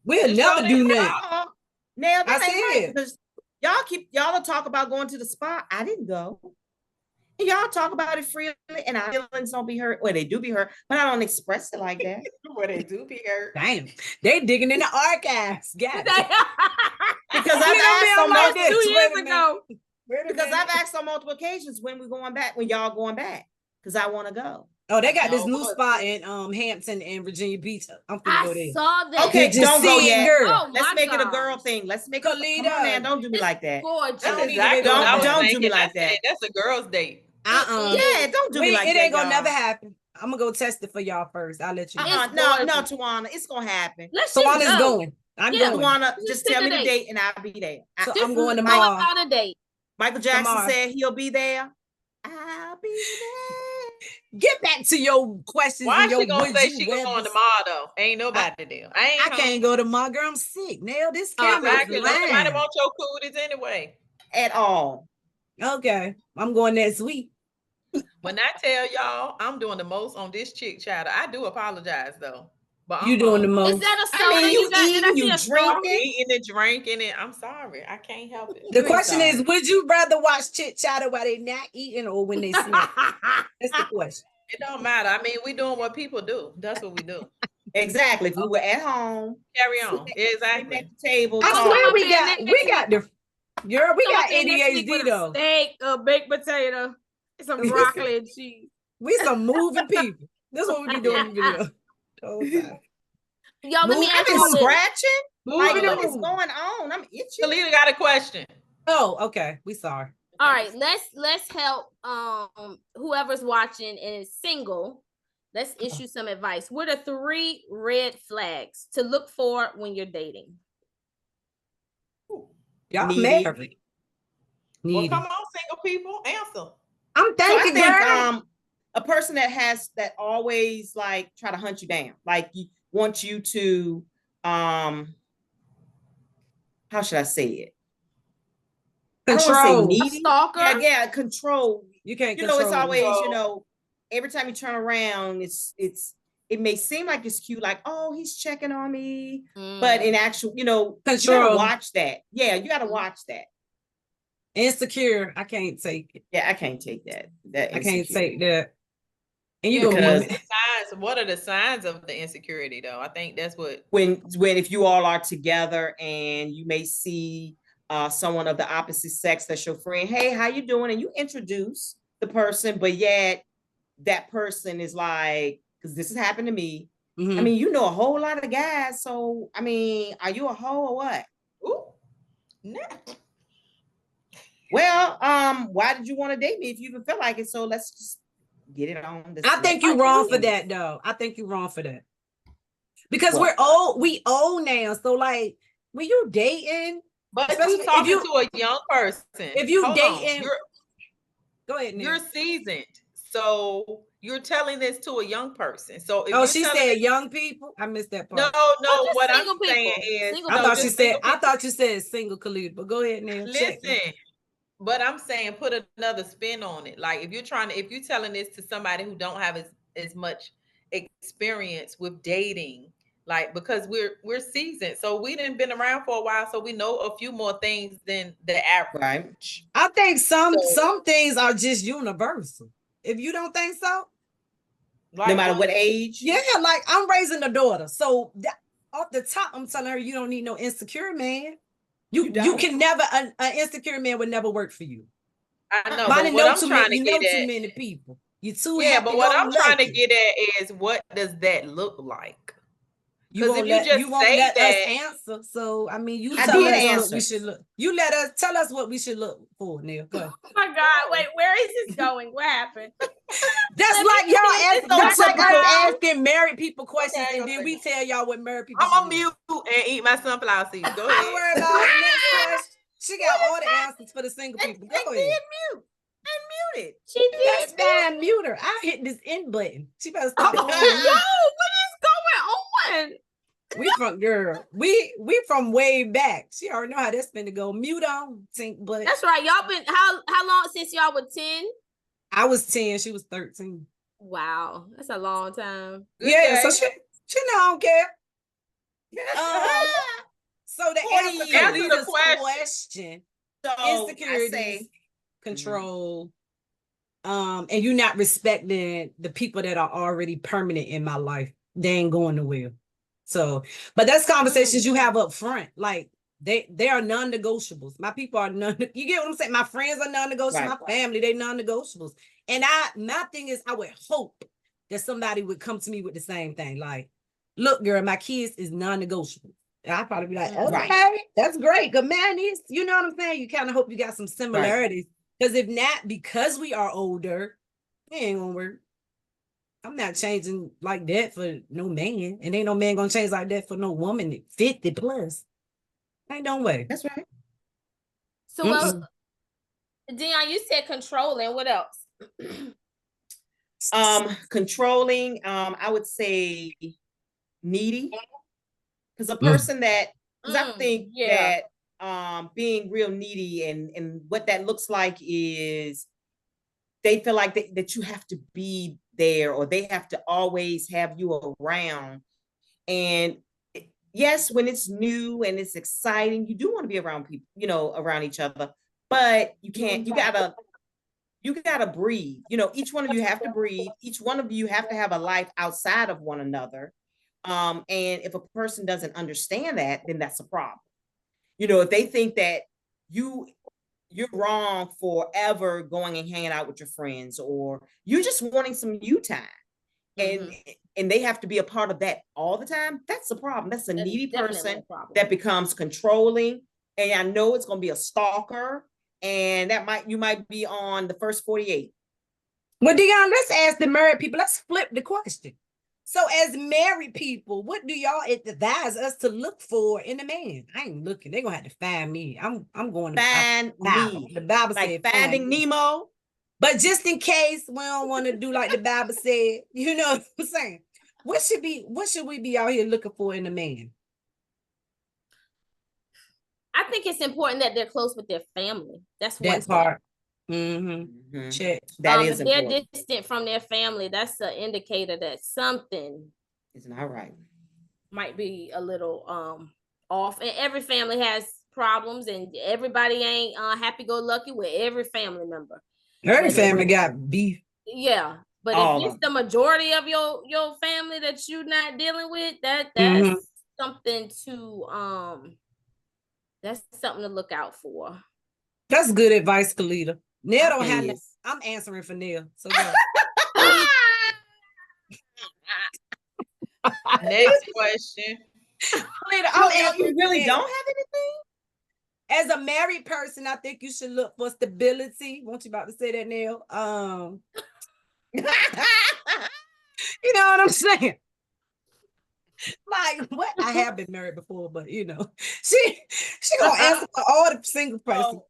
We'll The never show do ain't that. Now I that ain't right, said. because y'all talk about going to the spa. I didn't go. And y'all talk about it freely, and our feelings don't be hurt. Well, they do be hurt, but I don't express it like that. Where they do be hurt. Damn, they digging in the archives. Got it. Because We I've gonna be asked so on much. like this. 2 Wait years a minute. ago. Because I've asked on multiple occasions when we're going back, when y'all going back, because I want to go. Oh, they got this new spot in Hampton and Virginia Beach. I'm finna go there. I saw that. Okay, don't go yet. Girl. Oh, Let's make it a girl thing. Let's make it. Come on, man, don't do me like that. Gorgeous. That's exactly don't do me like that. That's a girl's date. Yeah, don't do me like that. It ain't gonna never happen. I'm gonna go test it for y'all first. I'll let you know. No, Tawana, it's gonna happen. Tawana's going. I'm going. Tawana, just tell me the date and I'll be there. So I'm going tomorrow. On a date. Michael Jackson said he'll be there. I'll be there. Get back to your questions. Why she gonna say she going tomorrow though? Ain't nobody there. I can't go tomorrow, girl. I'm sick. Nail this camera. Nobody want your cooties anyway. At all. Okay, I'm going next week. When I tell y'all I'm doing the most on this chick chatter, I do apologize though. But you doing the most. Is that a soda? You eating, you drinking, eating and drinking it. I'm sorry, I can't help it. The question is, would you rather watch chit chatter while they not eating or when they snack? That's the question. It don't matter. I mean, we doing what people do. That's what we do. Exactly. If we were at home, carry on. Exactly. At the table. I swear we got the girl. We got ADHD though. Steak, a baked potato, some broccoli and cheese. We some moving people. That's what we be doing in the video. Y'all, let me ask you scratching. Like, what is going on? I'm itching. Kalita got a question. Oh, okay. We sorry. All right, let's help whoever's watching and is single. Let's issue some advice. What are 3 red flags to look for when you're dating? Y'all married. Well, come on, single people, answer. I'm thinking, a person that always like try to hunt you down, like you want you to how should I say it? Control. A stalker. Yeah, control. You can't. It's always every time you turn around, it may seem like it's cute, like, oh, he's checking on me, but in actual, control. You gotta watch that. Yeah, you gotta watch that. Insecure. I can't take it. Yeah, I can't take that. I can't take that. And what are the signs of the insecurity though? I think that's what when if you all are together and you may see someone of the opposite sex that's your friend, hey, how you doing? And you introduce the person, but yet that person is like, because this has happened to me. Mm-hmm. I mean, a whole lot of guys. So, I mean, are you a hoe or what? Ooh, no. Well, why did you want to date me if you even feel like it? So let's just get it on. I think you're wrong for that, though. I think you're wrong for that. Because we old now. So like when you're dating, but you talking to a young person. If you dating, go ahead. You're seasoned. So you're telling this to a young person. So if she said young people, I missed that part. No. What I'm saying is, I thought you said single, Khalid. But go ahead now. Listen. But I'm saying put another spin on it. Like if you're telling this to somebody who don't have as much experience with dating, like because we're seasoned, so we didn't been around for a while, so we know a few more things than the average. Right. I think some things are just universal. If you don't think so, like, no matter what age. Yeah, like I'm raising a daughter, so off the top, I'm telling her you don't need no insecure man. You can never, an insecure man would never work for you. I know, but what I'm trying to get at, too many people. You too. Yeah, but what I'm trying to get at is what does that look like? Because if you won't let us answer, so I mean, you tell us what we should look. You tell us what we should look for, Neil. Go. Oh my God! Wait, where is this going? What happened? That's like y'all asking married people questions, and then we tell y'all what married people. I'm gonna mute and eat my sunflower seeds. Go ahead. Don't worry about next question. She got all the answers for the single people. Go ahead. Unmute it. She did. That's mute her. I hit this end button. She better stop. No, what is going on? We from way back. She already know how that's been to go. Mute on, sync but that's right. Y'all been how long since y'all were 10? I was 10, she was 13. Wow, that's a long time. Yeah, so she know I don't care. So to answer the question, insecurity, control, and you not respecting the people that are already permanent in my life, they ain't going nowhere. So, but that's conversations you have up front. Like They are non-negotiables. My people are you get what I'm saying? My friends are non-negotiables, right. My family, they non-negotiables. And my thing is, I would hope that somebody would come to me with the same thing. Like, look, girl, my kids is non-negotiable. And I'd probably be like, okay, right. That's great. Good man is, you know what I'm saying? You kind of hope you got some similarities. Because if not, because we are older, it ain't gonna work. I'm not changing like that for no man. And ain't no man gonna change like that for no woman 50 plus. Ain't no way. That's right. So, well, Dion, you said controlling. What else? Controlling, I would say needy. Because a person that, because I think that being real needy and what that looks like is they feel like that you have to be there or they have to always have you around. And yes, when it's new and it's exciting, you do want to be around people, you know, around each other, but you can't, you gotta breathe. You know, each one of you have to breathe. Each one of you have to have a life outside of one another. And if a person doesn't understand that, then that's a problem. You know, if they think that you're wrong for ever going and hanging out with your friends, or you're just wanting some you time, and they have to be a part of that all the time, that's a problem. That's a needy person that becomes controlling. And I know it's going to be a stalker, and you might be on the first 48. Well, Dion, let's ask the married people. Let's flip the question. So as married people, what do y'all advise us to look for in a man? I ain't looking. They're going to have to find me. I'm going to find me. The Bible like said Finding Nemo. But just in case we don't want to do like the Bible said, you know what I'm saying? What should we be out here looking for in a man? I think it's important that they're close with their family. That's one part. Check. That is if important. They're distant from their family, that's an indicator that something is not right. Might be a little off. And every family has problems, and everybody ain't happy-go-lucky with every family member. Every family got beef. Yeah. But if it's the majority of your family that you're not dealing with, that's something to look out for. That's good advice, Kalita. Neil don't have this. I'm answering for Neil. So next question. You really don't have anything? As a married person, I think you should look for stability. Won't you about to say that, Neil? You know what I'm saying? Like, what? I have been married before, but you know, she gonna answer for all the single person.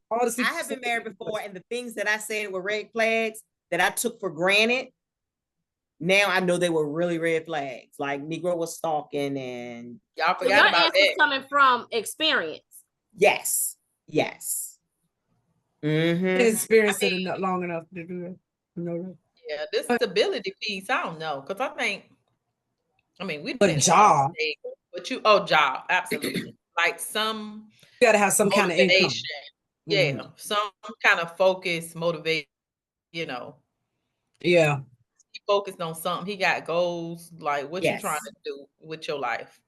I have been married before, and the things that I said were red flags that I took for granted, now I know they were really red flags. Like Negro was stalking, and y'all forgot about that. Coming from experience. Yes. Experienced it not long enough to do it. Yeah, this stability piece, I don't know, because we but job. But job, absolutely. Like you gotta have some kind of income. Yeah, some kind of focus, motivate, you know. Yeah. He focused on something. He got goals. Like, what you trying to do with your life?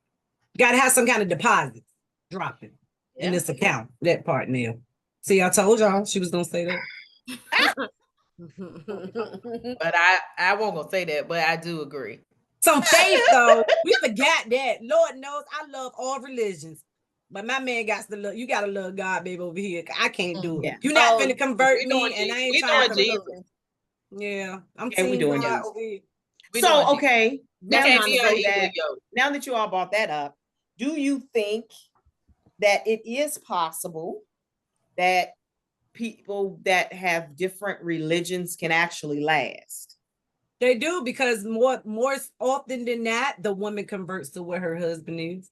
Gotta have some kind of deposit dropping in this account. That part, Neil. See, I told y'all she was gonna say that. But I won't gonna say that, but I do agree. Some faith, though. We forgot that. Lord knows I love all religions. But my man got to love, you gotta love God, baby, over here. I can't do it. You're not gonna convert me, and I ain't trying to convert. Yeah, I'm we doing God over here. So, okay. Now that you all brought that up, do you think that it is possible that people that have different religions can actually last? They do, because more often than not, the woman converts to what her husband is.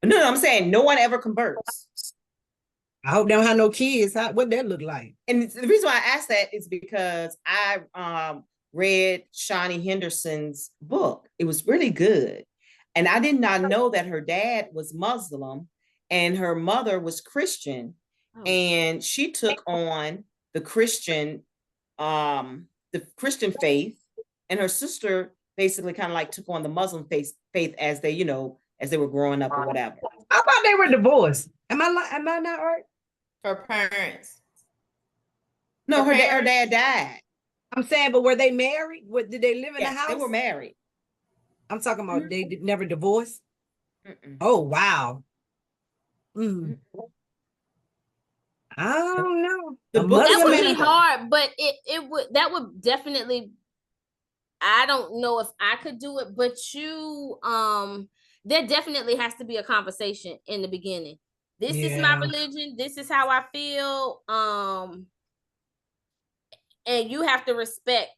No, I'm saying no one ever converts. I hope they don't have no kids. What that look like? And the reason why I asked that is because I read Shawnee Henderson's book. It was really good. And I did not know that her dad was Muslim and her mother was Christian. And she took on the Christian faith, and her sister basically kind of like took on the Muslim faith as they were growing up or whatever. I thought they were divorced. Am I not right? Her parents. No, her dad died. I'm saying, but were they married? Did they live in a house? They were married. I'm talking about they never divorced. Oh wow. I don't know. That would be hard, but that would definitely. I don't know if I could do it, but there definitely has to be a conversation in the beginning. This is my religion. This is how I feel. And you have to respect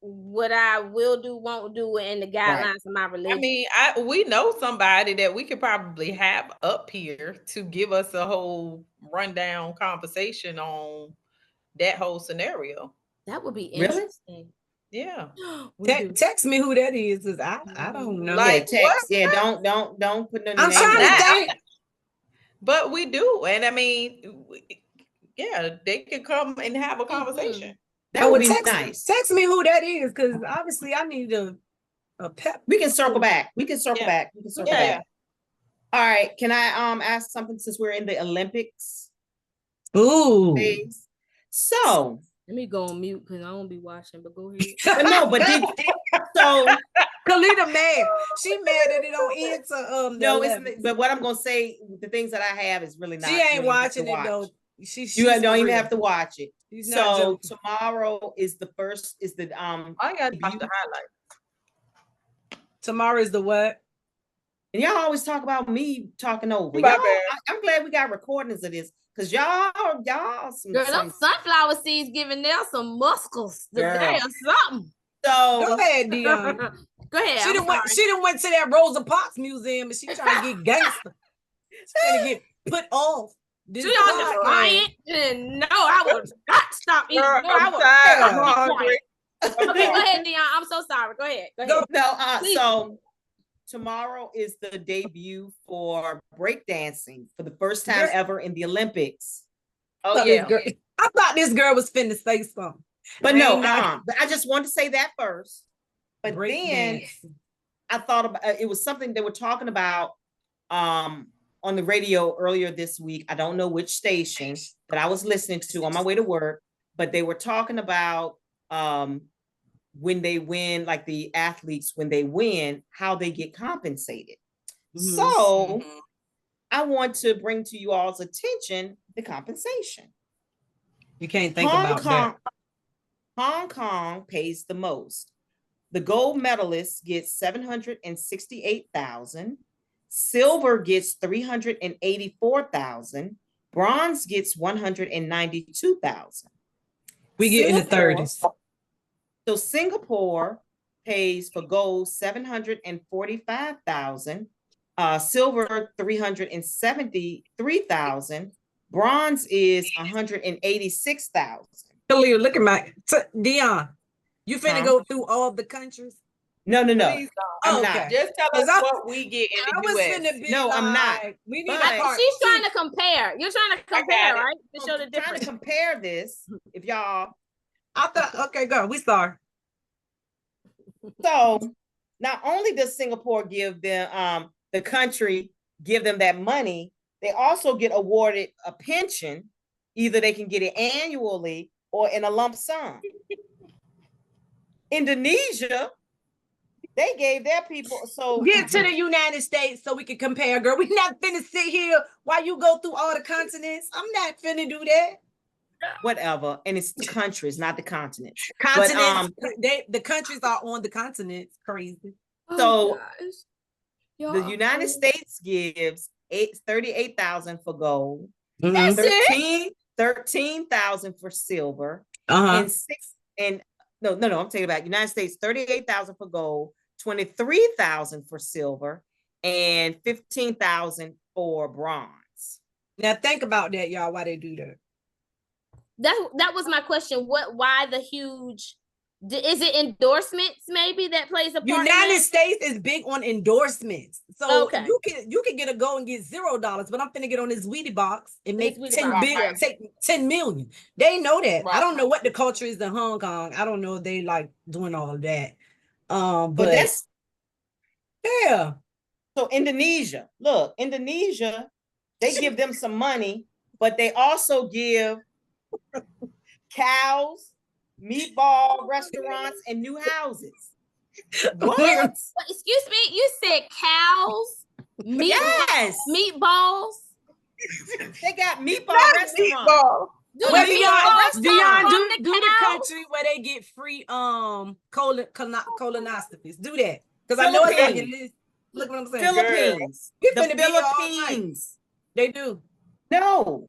what I will do, won't do, and the guidelines of my religion. I mean, we know somebody that we could probably have up here to give us a whole rundown conversation on that whole scenario. That would be interesting. Yeah. Text me who that is, because I don't know. Like text. What? Yeah, don't put no I'm trying to think. But we do. And I mean, yeah, they can come and have a conversation. That would be nice. Text me who that is, because obviously I need a pep. We can circle back. We can circle back. All right. Can I ask something since we're in the Olympics? Ooh. Phase? So let me go on mute because I won't be watching, but go ahead. But so Kalita mad. She mad that it don't answer. No, but what I'm gonna say, the things that I have is really not. She ain't watching it though. You don't even have to watch it. So tomorrow is the first. Is the I got to watch the highlights. Tomorrow is the what? And y'all always talk about me talking over. I'm glad we got recordings of this. Cause y'all them sunflower seeds giving them some muscles today or something. So go ahead, Dion. Go ahead. She done went to that Rosa Parks museum and she trying to get gangster. She's trying to get put off. She on the client. And no, I would not stop eating. I'm hungry. Okay, go ahead, Dion. I'm so sorry. Go ahead. So tomorrow is the debut for breakdancing for the first time ever in the Olympics. Oh yeah. I thought this girl was finna say something. But no, but I just wanted to say that first. But then I thought about it was something they were talking about on the radio earlier this week. I don't know which station that I was listening to on my way to work, but they were talking about when they win, like the athletes, when they win, how they get compensated. Mm-hmm. So I want to bring to you all's attention the compensation. You can't think about that. Hong Kong pays the most. The gold medalist gets $768,000. Silver gets $384,000. Bronze gets $192,000. We get in the 30s. So Singapore pays for gold $745,000, silver $373,000, bronze is $186,000. Look at Dion. You finna go through all the countries? No. I'm not. Just tell us what we get in the US. No, I'm not. We need she's trying to compare. You're trying to compare, right? To show the difference. Trying to compare this. If y'all, I thought, okay, go. We start. So not only does Singapore give them the country give them that money, they also get awarded a pension. Either they can get it annually or in a lump sum. Indonesia, they gave their people. So get to the United States so we can compare, girl. We not finna sit here while you go through all the continents. I'm not finna do that. Whatever, and it's the countries, not the continents. Continents, the countries are on the continents. Crazy. So the United States gives $38,000 for gold, $13,000 for silver, and I'm talking about United States, $38,000 for gold, $23,000 for silver, and $15,000 for bronze. Now think about that, y'all. Why they do that? That was my question. Why the huge? Is it endorsements maybe that plays a part? United States is big on endorsements, so you can get a go and get $0, but I'm finna get on this Wheatie box and make 10 million. They know that. Right. I don't know what the culture is in Hong Kong. I don't know if they like doing all of that. But that's So Indonesia, They give them some money, but they also give cows, meatball restaurants, and new houses. What? Excuse me, you said cows, meatballs. They got meatball restaurants. Do the country where they get free colonoscopies. Do that. Because I know it's on your list. Look what I'm saying. Philippines. The Philippines. They do. No.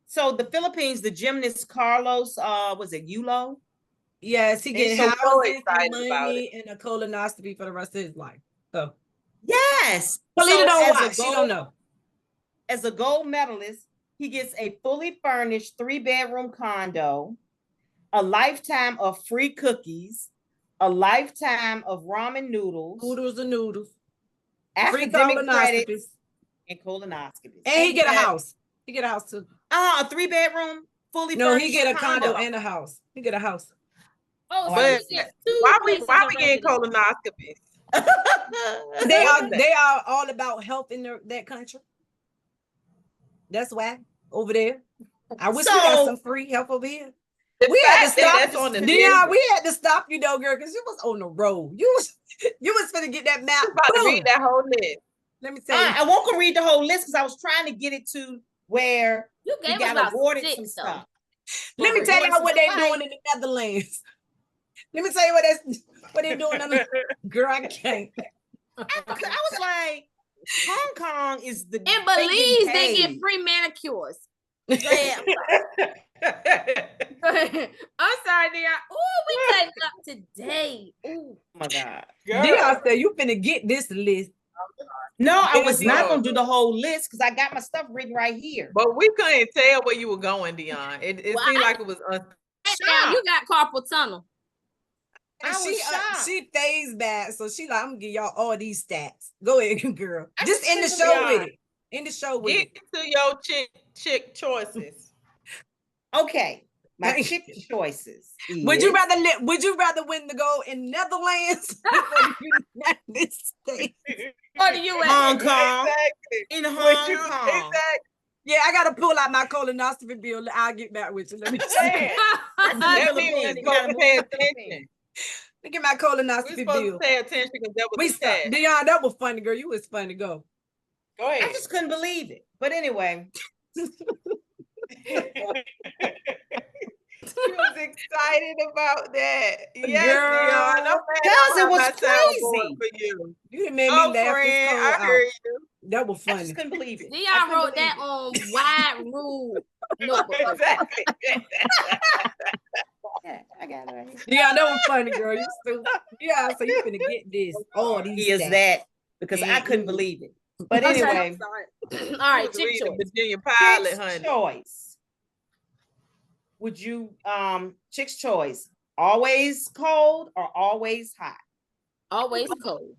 So the Philippines, the gymnast Carlos, was it Yulo? Yes, he gets houses, money, and a colonoscopy for the rest of his life. So yes. Polita don't watch. She don't know. As a gold medalist, he gets a fully furnished 3-bedroom condo, a lifetime of free cookies, a lifetime of ramen noodles, academic credits, and colonoscopies. And he get a house. He get a house too. A 3-bedroom, fully furnished. No, he get a condo and a house. He get a house. Oh, but why we getting colonoscopies? They are all about health in that country. That's why over there. I wish we got some free help over here. We had to stop. We had to stop you though, girl, because you was on the road. You was finna get that map. About to read that whole list. Let me tell you. I won't go read the whole list because I was trying to get it to where we got awarded some stuff. Let me tell you what they're doing in the Netherlands. Let me tell you what they're doing. Girl, I can't. I was like, Hong Kong is the in Belize they get free manicures. I'm sorry, Dion. Oh, we cutting up today. Oh my God. Dion said you finna get this list. No, I was not gonna do the whole list because I got my stuff written right here. But we couldn't tell where you were going, Dion. It seemed like it was you got carpal tunnel. She phased back, so she like, I'm gonna give y'all all these stats. Go ahead, girl. Just in the show with it. In the show with it. Get to your chick choices. Okay, my chick choices. Would you rather win the gold in Netherlands or the United States? Or the US? Hong Kong. Exactly. In Hong Kong. Exactly. Yeah, I gotta pull out my colonoscopy bill. I'll get back with you. Let me see. That means we gotta pay attention. Look at my colonoscopy bill. We're supposed to pay attention because that was Dion, that was funny, girl. You was funny. Go ahead. I just couldn't believe it. But anyway. She was excited about that. Yes, Dion. Because it was crazy. For you. You done made me laugh. Friend, I heard you. That was funny. I just couldn't believe it. Dion wrote that on wide rule notebook. Exactly. Yeah, I got it right here. Yeah, that was funny, girl. You stupid. Yeah, so you finna get this. All these. He is that because I couldn't believe it. But anyway. All right, chick choice. Virginia pilot, honey. Choice. Would you chick's choice? Always cold or always hot? Always cold.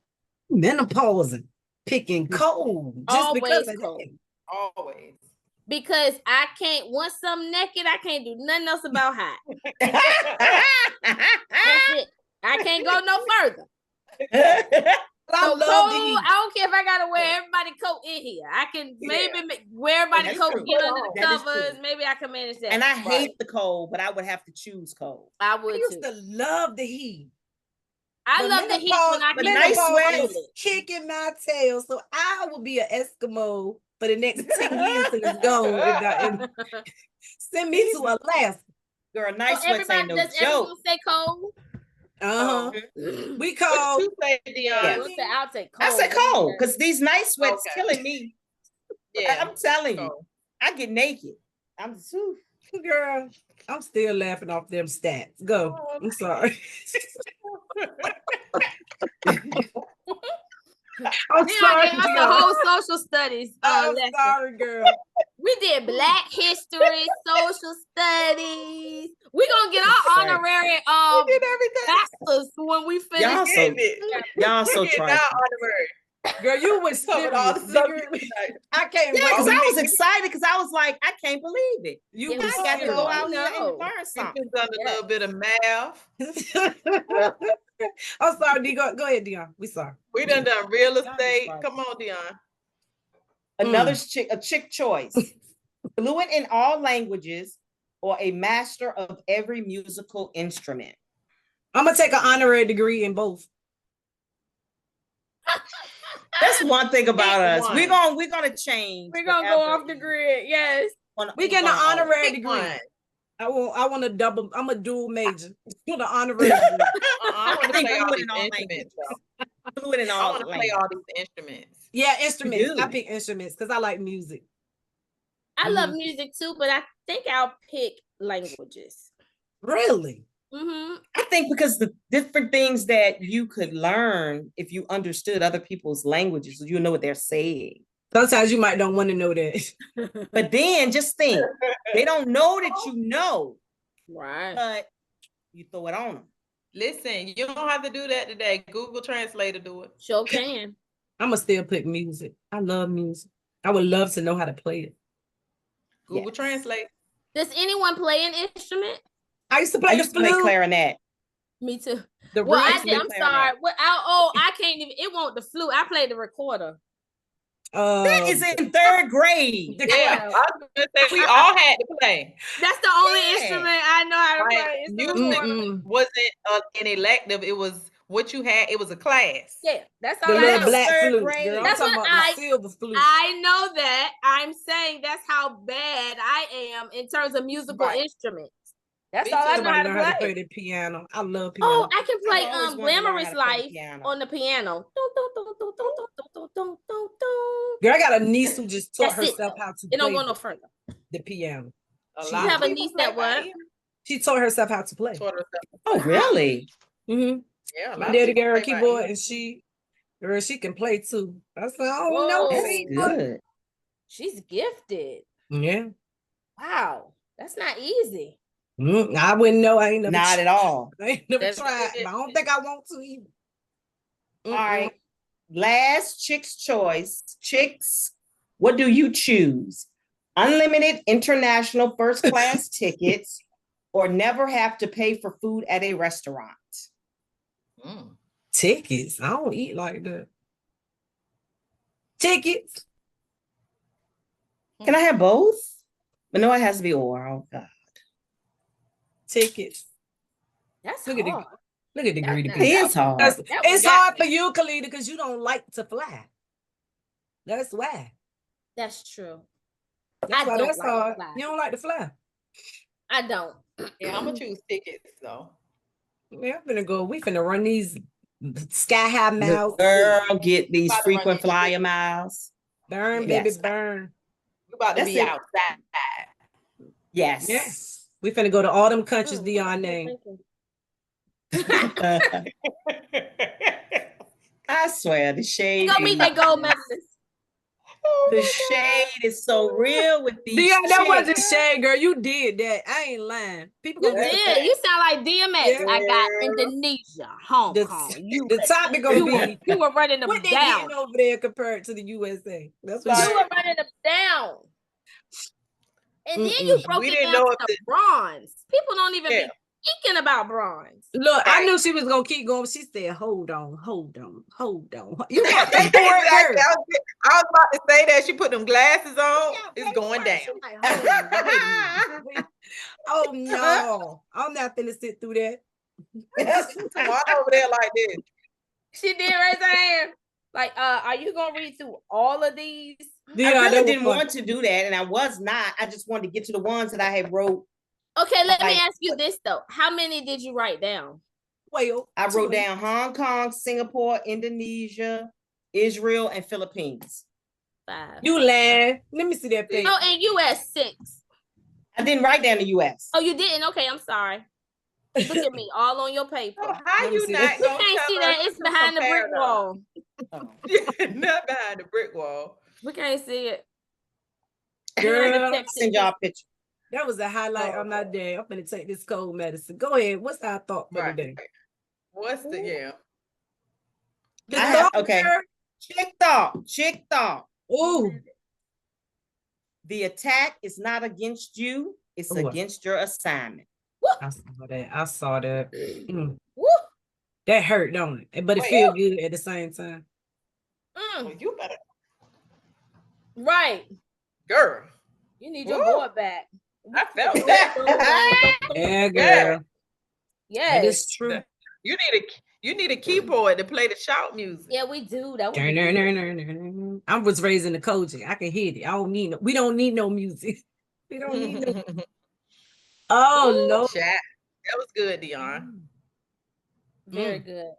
Menopausing. Picking cold. Just always because cold. Always. Because I can't, once I'm naked, I can't do nothing else about hot. That's it. I can't go no further. So cold, I don't care if I gotta wear everybody coat in here. I can maybe wear everybody coat, get under the covers. Maybe I can manage that. And I hate the cold, but I would have to choose cold. I would used to love the heat. I love the heat when I can nice sweat kicking my tail. So I will be an Eskimo for the next 10 years till it's gone. Send me to Alaska. Girl, nice sweats ain't no joke. Everyone say cold? We cold. I'll take cold. I said cold because these nice sweats killing me. Yeah, I'm telling you, I get naked. Girl, I'm still laughing off them stats. Go. I'm sorry. I'm sorry. That's the whole social studies. I'm sorry, girl. We did Black history, social studies. We're gonna get our honorary we did everything. bachelors when we finish. Y'all so trying. Girl, you was covered all the secret. I can't wait. Because I was excited because I was like, I can't believe it. You got to go out there and learn something. We've done a little bit of math. I'm sorry, D. Go ahead, Dion. We sorry. We done real estate. Come on, Dion. Another chick choice. Fluent in all languages or a master of every musical instrument. I'm gonna take an honorary degree in both. That's one thing about us. We're gonna change. We're gonna go off the grid. Yes. We get an honorary degree. I want a double. I'm a dual major. Get an honorary degree. I want to play all these instruments. Fluent in all. I want to play all these instruments. Yeah, instruments. I pick instruments because I like music. I love music too, but I think I'll pick languages. Really? I think because the different things that you could learn if you understood other people's languages, you know what they're saying. Sometimes you might don't want to know that. But then just think, they don't know that you know. Right. But you throw it on them. Listen, you don't have to do that today. Google Translator do it. Sure can. I'm gonna still pick music. I love music. I would love to know how to play it. Google Translate. Does anyone play an instrument? I used to play clarinet. Me too. I'm sorry. I can't even. It won't the flute. I played the recorder. That is in 3rd grade. Yeah, I was gonna say we all had to play. That's the only instrument I know how to play. Music wasn't an elective. It was what you had. It was a class. Yeah, that's all. The little black flute, girl. That's I'm talking about the silver flute. I know that. I'm saying that's how bad I am in terms of musical instruments. That's all I know how to play. The piano. I love piano. Oh, I can play Glamorous Life on the piano. Girl, I got a niece who just taught herself how to play. It don't go no further. The piano. You have a niece that what? She taught herself how to play. Oh, really? Mm-hmm. Yeah. My daddy gave her a keyboard and she can play too. I said, oh no, that's good. She's gifted. Yeah. Wow. That's not easy. I wouldn't know. I ain't never not at all. I ain't never tried. But I don't think I want to either. All right. Last chick's choice. Chicks, what do you choose? Unlimited international first class tickets or never have to pay for food at a restaurant? Tickets? I don't eat like that. Tickets? Can I have both? But no, it has to be or. Oh, God. Tickets. That's look hard. Look at the greedy people. It is hard. It's hard for you, Khalida, because you don't like to fly. That's why. That's true. That's hard. You don't like to fly. I don't. Yeah, I'm gonna choose tickets though. Yeah, we finna run these sky high miles. Girl, get these frequent flyer miles. Burn, baby, burn. We're about to be outside. Yes. Yes. We finna go to all them countries beyond name. I swear, the shade. You gonna meet that gold medalist. The shade is so real with these. Dion, that wasn't shade, girl. You did that. I ain't lying. People you did. You sound like DMX. Yeah. I got Indonesia, Hong Kong. The topic gonna be you were running them down over there compared to the USA. That's what you were running them down. And then you broke it down to the bronze. People don't even be thinking about bronze. Look, I knew she was gonna keep going. She said, "Hold on." You got exactly. I was about to say that she put them glasses on. It's going down. Oh no, I'm not finna sit through that. I'm over there like this. She did raise her hand. Like, are you gonna read through all of these? Yeah, I really didn't want to do that, and I was not. I just wanted to get to the ones that I had wrote. Okay, let me ask you this though: how many did you write down? Well, I wrote down Hong Kong, Singapore, Indonesia, Israel, and Philippines. 5. You lying? Let me see that page. Oh, and US 6. I didn't write down the US. Oh, you didn't? Okay, I'm sorry. Look at me, all on your paper. Oh, how you not? You can't see that. It's behind the brick wall. Not behind the brick wall. We can't see it. Girl, I'll send y'all a picture. That was a highlight on my day. I'm gonna take this cold medicine. Go ahead. What's our thought for today? What's the okay. Chick thought. Ooh. The attack is not against you, it's against your assignment. I saw that. That hurt, don't it? But it feels good at the same time. Well, you better. Right. Girl. You need your boy back. I felt that. Yeah, girl. Yeah. That is true. You need a keyboard to play the shout music. Yeah, we do. That I was raised in the Koji. I can hear it. We don't need no music. We don't need no. Oh, Ooh, no. Chat. That was good, Dion. Very good.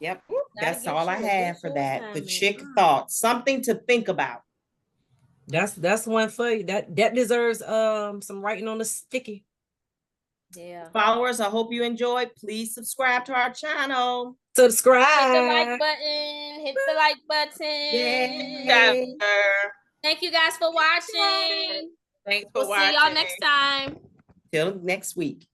Yep. That's all I have for that. The chick thought. Something to think about. That's one for you. That deserves some writing on the sticky. Yeah. Followers, I hope you enjoyed. Please subscribe to our channel. Subscribe. Hit the like button. Hit the like button. Yay. Thank you guys for watching. Thanks for watching. See y'all next time. Till next week.